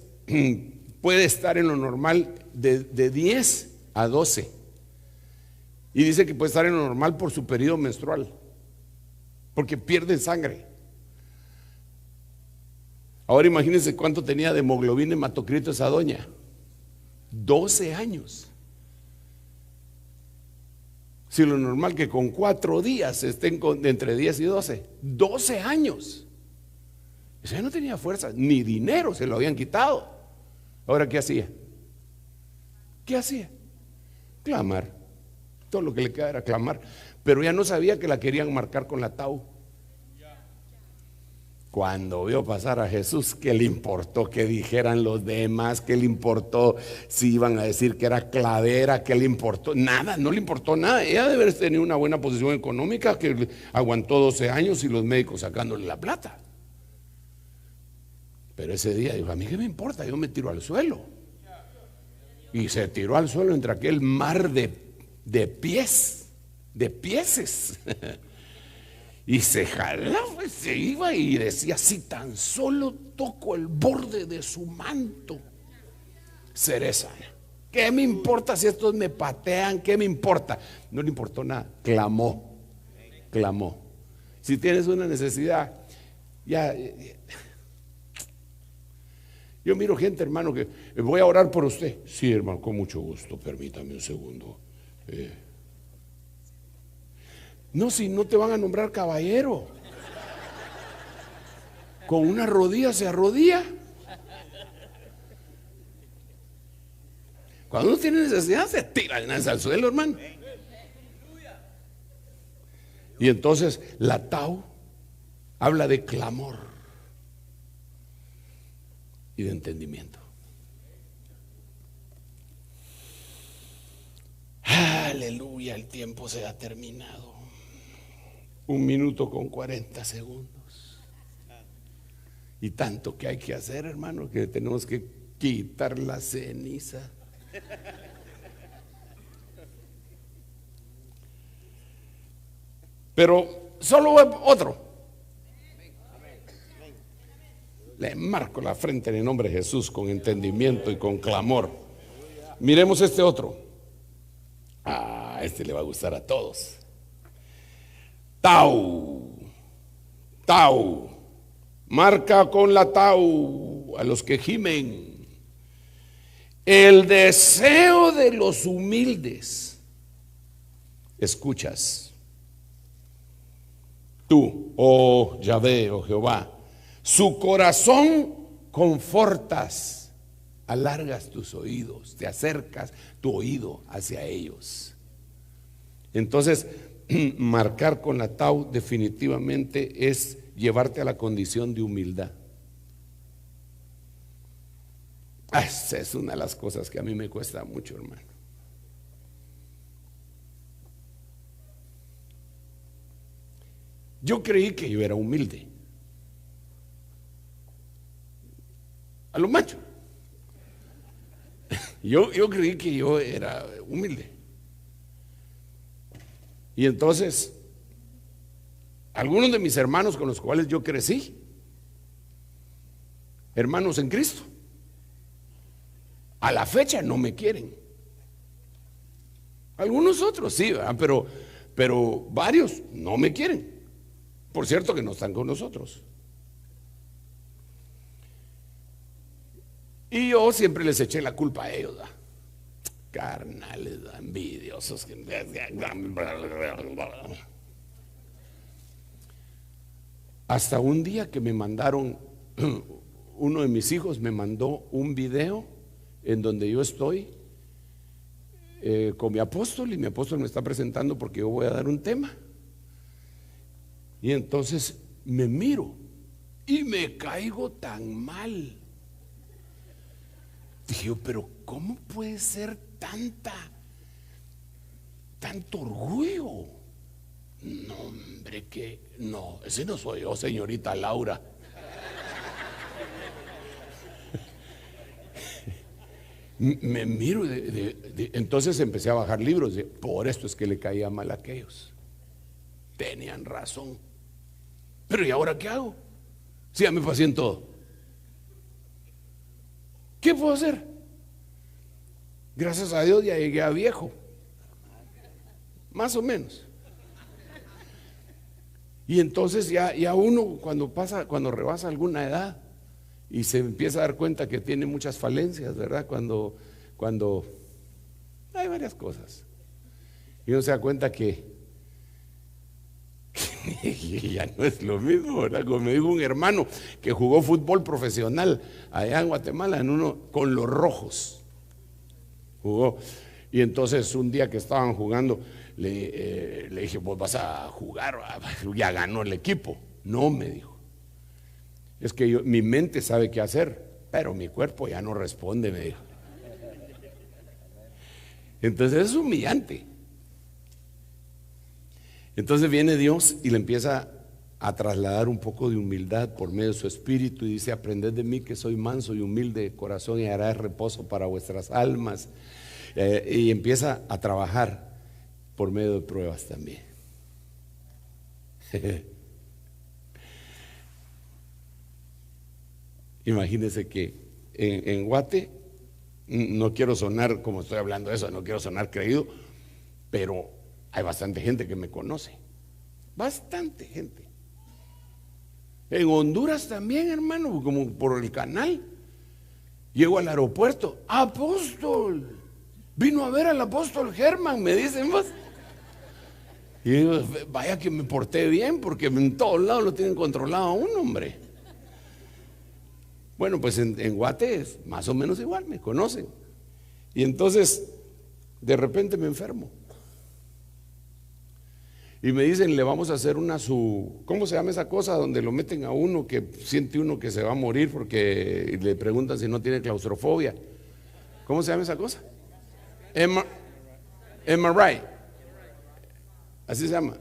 puede estar en lo normal de 10 a 12. Y dice que puede estar en lo normal por su periodo menstrual, porque pierden sangre. Ahora imagínense cuánto tenía de hemoglobina hematocrito esa doña. 12 años. Si lo normal que con 4 días estén entre 10 y 12. 12 años. Ella no tenía fuerza, ni dinero, se lo habían quitado. Ahora, ¿qué hacía? ¿Qué hacía? Clamar. Todo lo que le queda era clamar. Pero ya no sabía que la querían marcar con la atao. Cuando vio pasar a Jesús, ¿qué le importó que dijeran los demás? ¿Qué le importó si iban a decir que era clavera? ¿Qué le importó? Nada, no le importó nada. Ella debe haber tenido una buena posición económica, que aguantó 12 años y los médicos sacándole la plata. Pero ese día dijo: a mí qué me importa, yo me tiro al suelo. Y se tiró al suelo entre aquel mar de pieses. Y se jalaba, se iba y decía: si tan solo toco el borde de su manto, cereza. ¿Qué me importa si estos me patean? ¿Qué me importa? No le importó nada, clamó, clamó. Si tienes una necesidad, ya. Yo miro gente, hermano, que voy a orar por usted. Sí, hermano, con mucho gusto, permítame un segundo. No, si no te van a nombrar caballero. Con una rodilla se arrodilla. Cuando uno tiene necesidad, se tira al suelo, hermano. Y entonces la Tao habla de clamor y de entendimiento. Aleluya, el tiempo se ha terminado. 1 minuto con 40 segundos. Y tanto que hay que hacer, hermano, que tenemos que quitar la ceniza. Pero solo otro. Le marco la frente en el nombre de Jesús con entendimiento y con clamor. Miremos este otro. Este le va a gustar a todos. Tau. Tau. Marca con la Tau a los que gimen. El deseo de los humildes. Escuchas. Tú, oh Yahvé, oh Jehová, su corazón confortas, alargas tus oídos, te acercas tu oído hacia ellos. Entonces, marcar con la Tau definitivamente es llevarte a la condición de humildad. Esa es una de las cosas que a mí me cuesta mucho, hermano. Yo creí que yo era humilde. A lo macho. Yo creí que yo era humilde. Y entonces, algunos de mis hermanos con los cuales yo crecí, hermanos en Cristo, a la fecha no me quieren. Algunos otros sí, ¿verdad? Pero varios no me quieren. Por cierto que no están con nosotros. Y yo siempre les eché la culpa a ellos, ¿verdad? Carnales, envidiosos. Hasta un día que me mandaron, uno de mis hijos me mandó un video en donde yo estoy con mi apóstol, y mi apóstol me está presentando porque yo voy a dar un tema. Y entonces me miro y me caigo tan mal. Dije yo, pero ¿cómo puede ser tanto orgullo? No, hombre, que no, ese no soy yo, señorita Laura. Me miro, entonces empecé a bajar libros. Por esto es que le caía mal a aquellos. Tenían razón. Pero ¿y ahora qué hago? Si ya me pasé en todo. ¿Qué puedo hacer? Gracias a Dios ya llegué a viejo. Más o menos. Y entonces ya uno cuando rebasa alguna edad y se empieza a dar cuenta que tiene muchas falencias, ¿verdad? Cuando hay varias cosas. Y uno se da cuenta que ya no es lo mismo, ¿verdad? Como me dijo un hermano que jugó fútbol profesional allá en Guatemala, con los Rojos jugó. Y entonces un día que estaban jugando, le dije, pues vas a jugar, ya ganó el equipo. No, me dijo, es que mi mente sabe qué hacer, pero mi cuerpo ya no responde, me dijo. Entonces es humillante. Entonces viene Dios y le empieza a trasladar un poco de humildad por medio de su espíritu, y dice: aprended de mí que soy manso y humilde de corazón, y hará reposo para vuestras almas. Y empieza a trabajar por medio de pruebas también. Imagínense que en Guate No quiero sonar, como estoy hablando de eso, no quiero sonar creído, pero hay bastante gente que me conoce. Bastante gente. En Honduras también, hermano, como por el canal. Llego al aeropuerto, apóstol, vino a ver al apóstol Germán, me dicen vos. Y digo, vaya que me porté bien, porque en todos lados lo tienen controlado a un hombre. Bueno, pues en Guate es más o menos igual, me conocen. Y entonces, de repente me enfermo. Y me dicen, le vamos a hacer ¿cómo se llama esa cosa donde lo meten a uno que siente uno que se va a morir porque le preguntan si no tiene claustrofobia? ¿Cómo se llama esa cosa? MRI. Así se llama.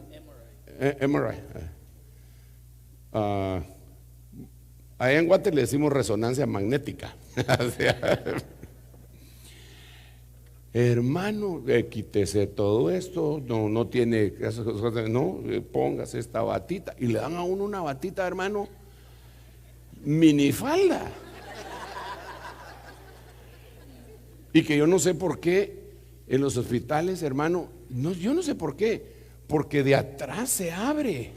MRI. Allá en Guate le decimos resonancia magnética. Hermano, quítese todo esto, no tiene esas cosas, no, póngase esta batita. Y le dan a uno una batita, hermano, minifalda. Y que yo no sé por qué en los hospitales, hermano, yo no sé por qué, porque de atrás se abre.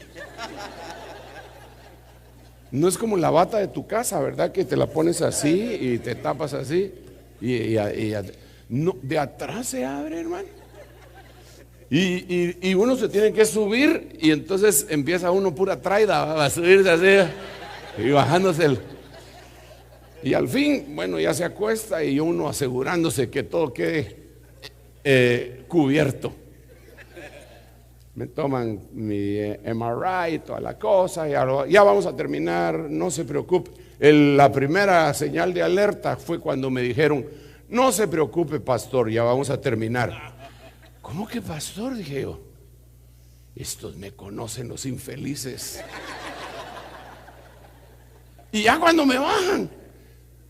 No es como la bata de tu casa, ¿verdad? Que te la pones así y te tapas así no, de atrás se abre, hermano. Y uno se tiene que subir y entonces empieza uno pura traida a subirse así y bajándose y al fin, bueno, ya se acuesta y uno asegurándose que todo quede cubierto. Me toman mi MRI y toda la cosa, ya vamos a terminar, no se preocupe. La primera señal de alerta fue cuando me dijeron, no se preocupe, pastor, ya vamos a terminar. ¿Cómo que pastor? Dije yo. Estos me conocen, los infelices. Y ya cuando me bajan,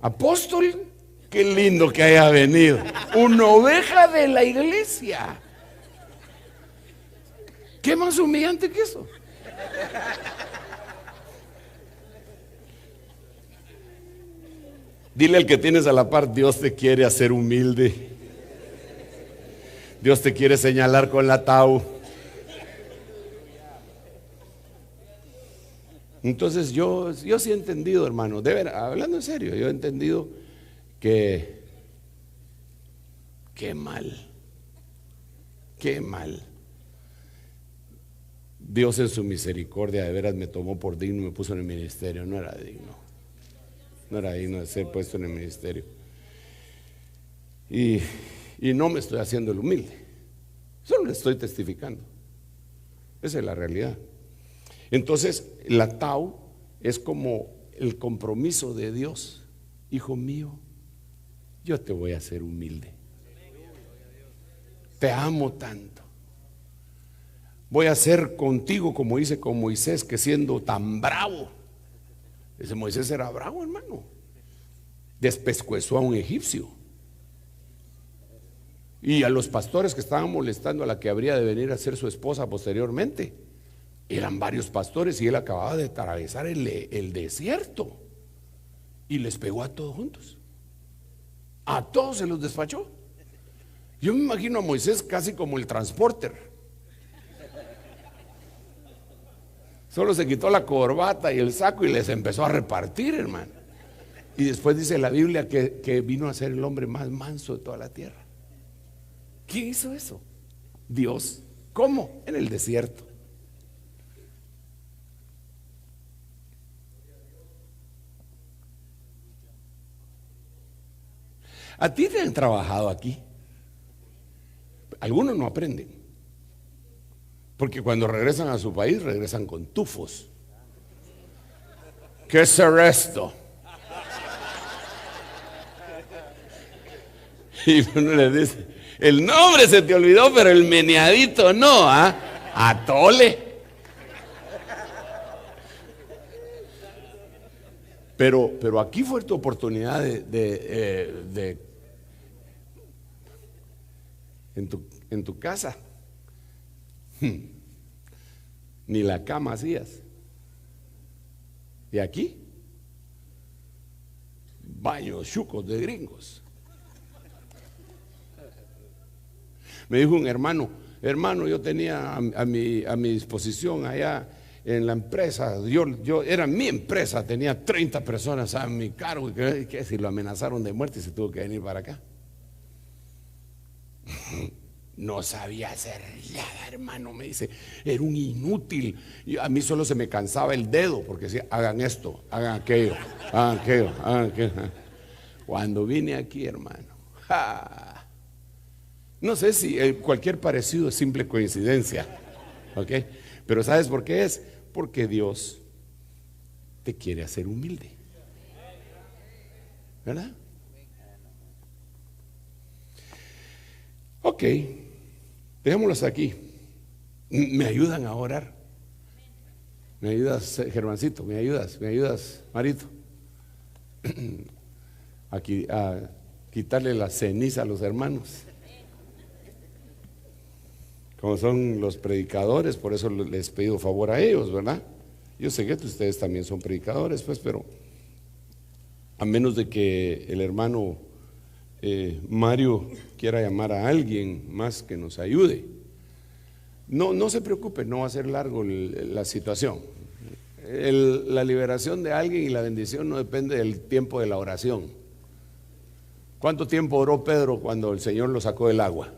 apóstol, qué lindo que haya venido. Una oveja de la iglesia. ¿Qué más humillante que eso? Dile al que tienes a la par, Dios te quiere hacer humilde. Dios te quiere señalar con la tau. Entonces yo sí he entendido, hermano, de ver, hablando en serio, yo he entendido que qué mal. Dios en su misericordia de veras me tomó por digno y me puso en el ministerio. No era digno de ser puesto en el ministerio. Y no me estoy haciendo el humilde, solo le estoy testificando. Esa es la realidad. Entonces la tau es como el compromiso de Dios. Hijo mío, yo te voy a hacer humilde. Te amo tanto. Voy a hacer contigo como hice con Moisés, que siendo tan bravo, ese Moisés era bravo, hermano, despescuezó a un egipcio. Y a los pastores que estaban molestando a la que habría de venir a ser su esposa posteriormente, eran varios pastores y él acababa de atravesar el desierto y les pegó a todos juntos. A todos se los despachó. Yo me imagino a Moisés casi como el transporter. Solo se quitó la corbata y el saco y les empezó a repartir, hermano. Y después dice la Biblia que vino a ser el hombre más manso de toda la tierra. ¿Quién hizo eso? Dios. ¿Cómo? En el desierto. A ti te han trabajado aquí. Algunos no aprenden. Porque cuando regresan a su país, regresan con tufos. ¿Qué es esto? Y uno le dice, el nombre se te olvidó, pero el meneadito no, atole. Pero aquí fue tu oportunidad en tu casa. Ni la cama hacías. Y aquí, baños chucos de gringos. Me dijo un hermano, yo tenía a mi disposición allá en la empresa, yo era mi empresa, tenía 30 personas a mi cargo, y que si lo amenazaron de muerte se tuvo que venir para acá. No sabía hacer nada, hermano, me dice, era un inútil. Y a mí solo se me cansaba el dedo porque decía, hagan esto, hagan aquello, hagan aquello, hagan aquello. Cuando vine aquí, hermano, no sé si cualquier parecido es simple coincidencia, ¿ok? Pero ¿sabes por qué es? Porque Dios te quiere hacer humilde, ¿verdad? Ok, dejémoslos aquí. ¿Me ayudan a orar? ¿Me ayudas, Germancito? ¿Me ayudas, Marito? Aquí, a quitarle la ceniza a los hermanos. Como son los predicadores, por eso les he pedido favor a ellos, ¿verdad? Yo sé que ustedes también son predicadores, pues, pero a menos de que el hermano Mario quiera llamar a alguien más que nos ayude. No se preocupe, no va a ser largo la situación. La liberación de alguien y la bendición no depende del tiempo de la oración. ¿Cuánto tiempo oró Pedro cuando el Señor lo sacó del agua?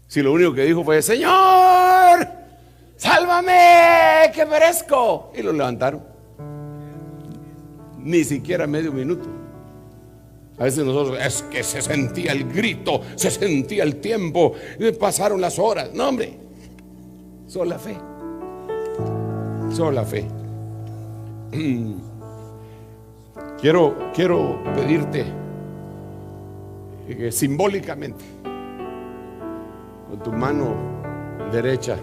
Si lo único que dijo fue, Señor, sálvame, que perezco, y lo levantaron. Ni siquiera medio minuto. A veces nosotros, es que se sentía el grito, se sentía el tiempo, pasaron las horas. No, hombre, solo la fe. Solo la fe. Quiero pedirte que simbólicamente, con tu mano derecha,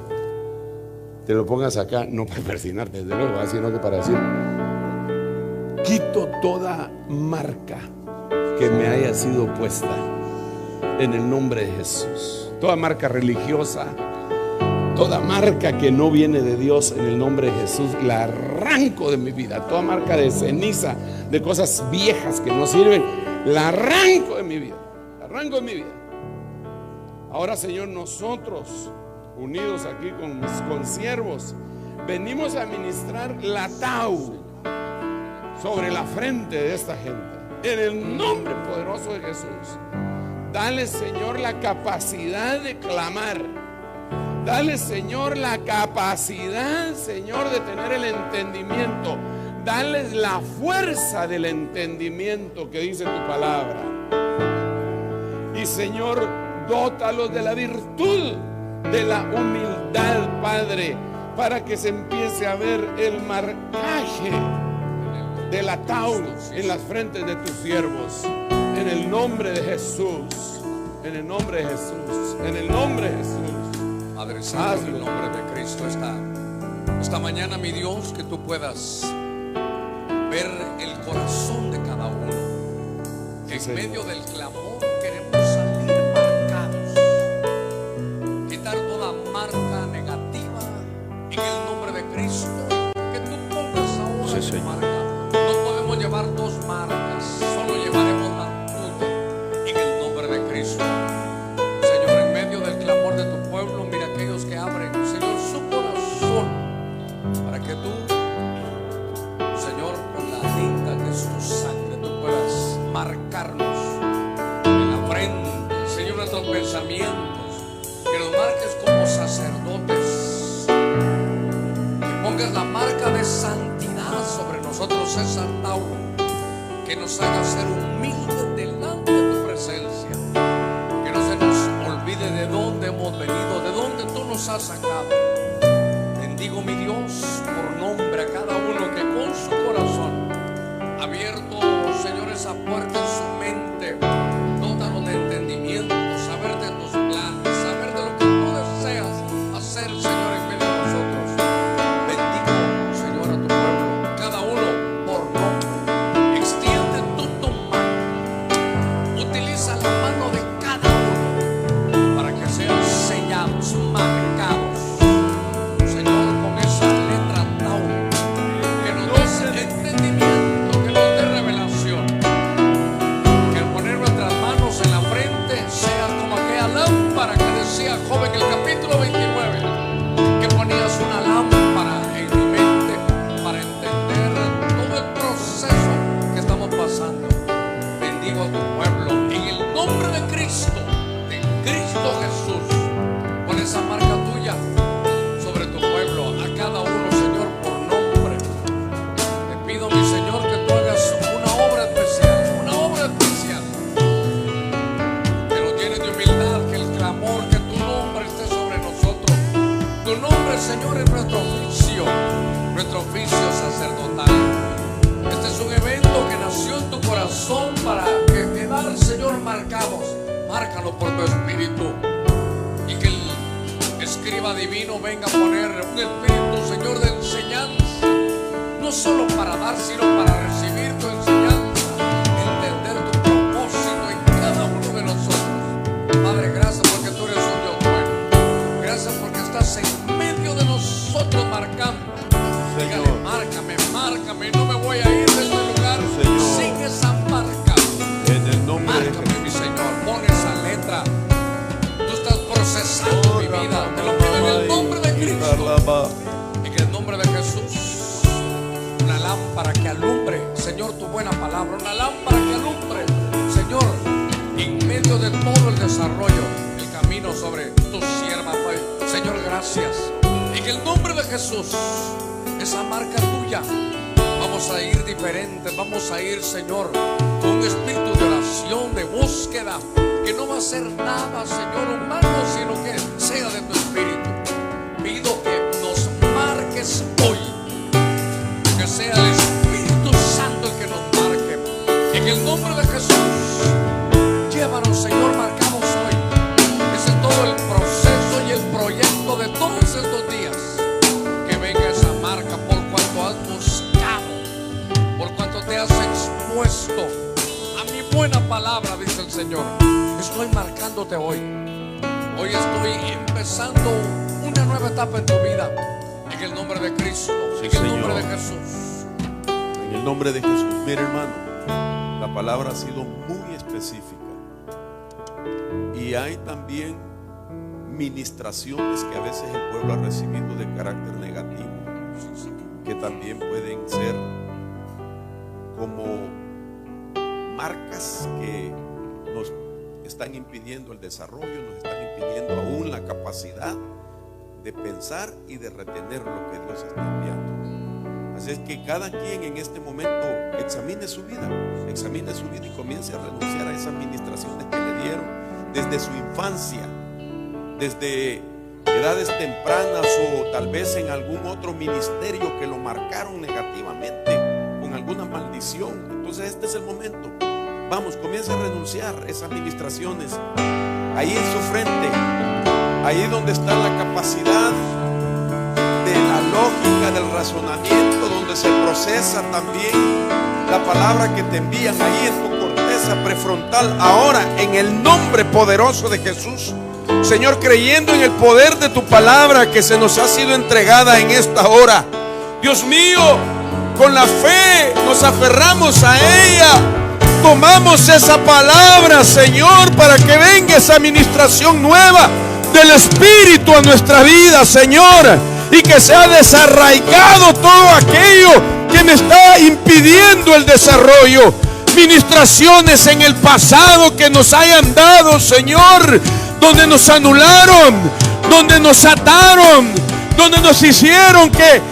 te lo pongas acá, no para persignarte, desde luego, sino que para decir, quito toda marca que me haya sido puesta en el nombre de Jesús, toda marca religiosa, toda marca que no viene de Dios, en el nombre de Jesús la arranco de mi vida. Toda marca de ceniza, de cosas viejas que no sirven, la arranco de mi vida, la arranco de mi vida. Ahora, Señor, nosotros unidos aquí con mis consiervos venimos a ministrar la tau sobre la frente de esta gente, en el nombre poderoso de Jesús. Dale, Señor, la capacidad de clamar. Dale, Señor, la capacidad, Señor, de tener el entendimiento. Dales la fuerza del entendimiento que dice tu palabra. Y, Señor, dótalos de la virtud de la humildad, Padre, para que se empiece a ver el marcaje de la tau en las frentes de tus siervos. En el nombre de Jesús, en el nombre de Jesús, en el nombre de Jesús. Padre Santo, en el nombre de Cristo, esta mañana, mi Dios, que tú puedas ver el corazón de cada uno. En Señor, medio del clamor queremos salir marcados, quitar toda marca negativa en el nombre de Cristo. Que tú pongas ahora tu marca. No podemos llevar dos marcas, solo llevaremos la tuya en el nombre de Cristo. Señor, en medio del clamor de tu pueblo, mira aquellos que abren, Señor, su corazón, para que tú, Señor, con la tinta que es tu sangre, tú puedas marcarnos en la frente, Señor, nuestros pensamientos, que nos marques como sacerdotes, que pongas la marca de santidad sobre nosotros, esa tau, que nos haga ser humildes delante de tu presencia, que no se nos olvide de dónde hemos venido, de dónde tú nos has sacado. Bendigo, mi Dios, por nombre a cada uno que con su corazón abierto, Señor, esa puerta en su mente, dótalo de entendimiento, saber de tus planes, saber de lo que tú deseas hacer, Señor, en medio de nosotros. Bendigo, Señor, a tu pueblo, cada uno por nombre. Extiende tú tu mano, utiliza la mano de cada uno para que sean sellados, marcados esa marca tuya sobre tu pueblo, a cada uno, Señor, por nombre. Te pido, mi Señor, que tú hagas una obra especial, una obra especial. Que nos llenes de humildad, que el clamor, que tu nombre esté sobre nosotros. Tu nombre, Señor, es nuestro oficio sacerdotal. Este es un evento que nació en tu corazón para quedar, Señor, marcados. Márcalo por tu espíritu. Y que el escriba divino venga a poner un espíritu, Señor, de enseñanza. No solo para dar, sino para recibir tu enseñanza. Entender tu propósito en cada uno de nosotros. Padre, gracias porque tú eres un Dios bueno. Gracias porque estás en medio de nosotros marcando. Dígale, márcame, no me voy a ir de este lugar sin esa marca. En el nombre de Márcame, mi Señor, pon esa letra. Tú estás procesando mi vida. Te lo pido en el nombre de Cristo. En el nombre de Jesús. Una lámpara que alumbre, Señor, tu buena palabra. Una lámpara que alumbre, Señor, en medio de todo el desarrollo, el camino sobre tu sierva. Señor, gracias. En el nombre de Jesús. Esa marca tuya, vamos a ir diferentes, vamos a ir, Señor, con un espíritu de oración, de búsqueda, que no va a ser nada, Señor, humano, sino que sea de tu espíritu. Pido que nos marques hoy, que sea el Espíritu Santo el que nos marque. En el nombre de Jesús, llévanos, Señor, marcados hoy. Ese es todo el proceso y el proyecto de todos estos días. Marca por cuanto has buscado, por cuanto te has expuesto a mi buena palabra, dice el Señor. Estoy marcándote hoy. Hoy estoy empezando una nueva etapa en tu vida. En el nombre de Cristo, sí, en el Señor. nombre de Jesús. En el nombre de Jesús. Mira, hermano, la palabra ha sido muy específica. Y hay también ministraciones que a veces el pueblo ha recibido de carácter negativo, que también pueden ser como marcas que nos están impidiendo el desarrollo, nos están impidiendo aún la capacidad de pensar y de retener lo que Dios está enviando. Así es que cada quien en este momento examine su vida y comience a renunciar a esas ministraciones que le dieron desde su infancia, desde edades tempranas, o tal vez en algún otro ministerio que lo marcaron negativamente con alguna maldición. Entonces este es el momento. Vamos, comienza a renunciar a esas ministraciones. Ahí en su frente, ahí donde está la capacidad de la lógica, del razonamiento, donde se procesa también la palabra que te envían, ahí en tu corteza prefrontal. Ahora, en el nombre poderoso de Jesús, Señor, creyendo en el poder de tu palabra que se nos ha sido entregada en esta hora, Dios mío, con la fe nos aferramos a ella, tomamos esa palabra, Señor, para que venga esa administración nueva del Espíritu a nuestra vida, Señor, y que sea desarraigado todo aquello que me está impidiendo el desarrollo. Ministraciones en el pasado que nos hayan dado, Señor, donde nos anularon, donde nos ataron, donde nos hicieron que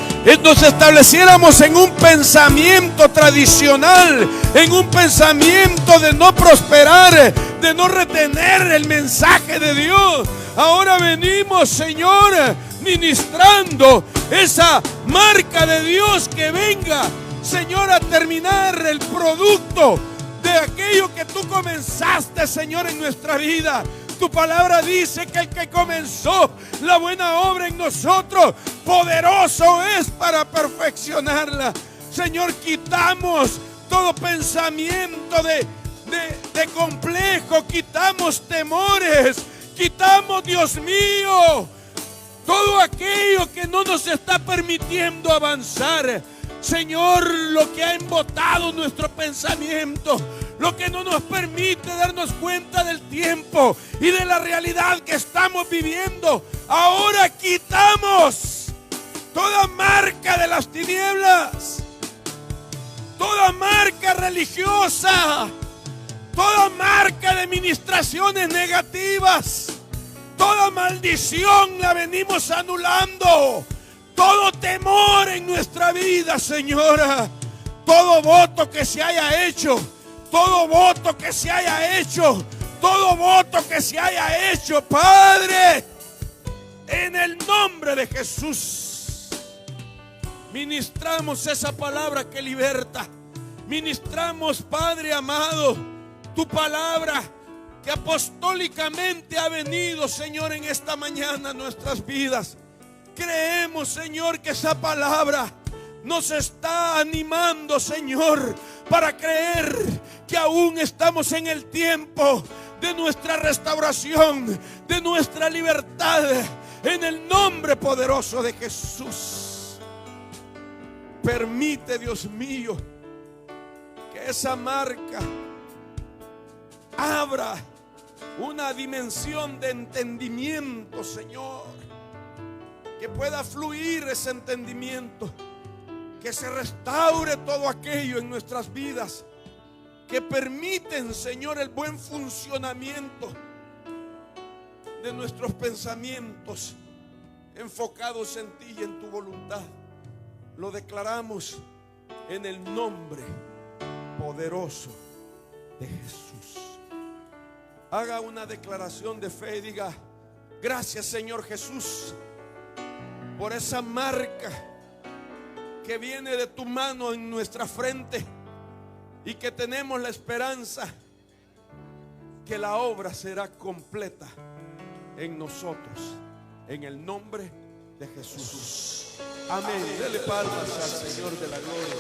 nos estableciéramos en un pensamiento tradicional, en un pensamiento de no prosperar, de no retener el mensaje de Dios. Ahora venimos, Señor, ministrando esa marca de Dios que venga, Señor, a terminar el producto de aquello que tú comenzaste, Señor, en nuestra vida. Tu palabra dice que el que comenzó la buena obra en nosotros, poderoso es para perfeccionarla. Señor, quitamos todo pensamiento de complejo, quitamos temores, quitamos, Dios mío, todo aquello que no nos está permitiendo avanzar. Señor, lo que ha embotado nuestro pensamiento, lo que no nos permite darnos cuenta del tiempo y de la realidad que estamos viviendo. Ahora quitamos toda marca de las tinieblas, toda marca religiosa, toda marca de ministraciones negativas, toda maldición la venimos anulando. Todo temor en nuestra vida, Señora. Todo voto que se haya hecho, todo voto que se haya hecho, todo voto que se haya hecho, Padre, en el nombre de Jesús, ministramos esa palabra que liberta. Ministramos, Padre amado, tu palabra que apostólicamente ha venido, Señor, en esta mañana a nuestras vidas. Creemos, Señor, que esa palabra nos está animando, Señor, para creer que aún estamos en el tiempo de nuestra restauración, de nuestra libertad, en el nombre poderoso de Jesús. Permite, Dios mío, que esa marca abra una dimensión de entendimiento, Señor, que pueda fluir ese entendimiento, que se restaure todo aquello en nuestras vidas que permiten, Señor, el buen funcionamiento de nuestros pensamientos enfocados en ti y en tu voluntad. Lo declaramos en el nombre poderoso de Jesús. Haga una declaración de fe y diga: gracias, Señor Jesús, por esa marca que viene de tu mano en nuestra frente, y que tenemos la esperanza que la obra será completa en nosotros, en el nombre de Jesús. Amén. Dele palmas al Señor de la gloria.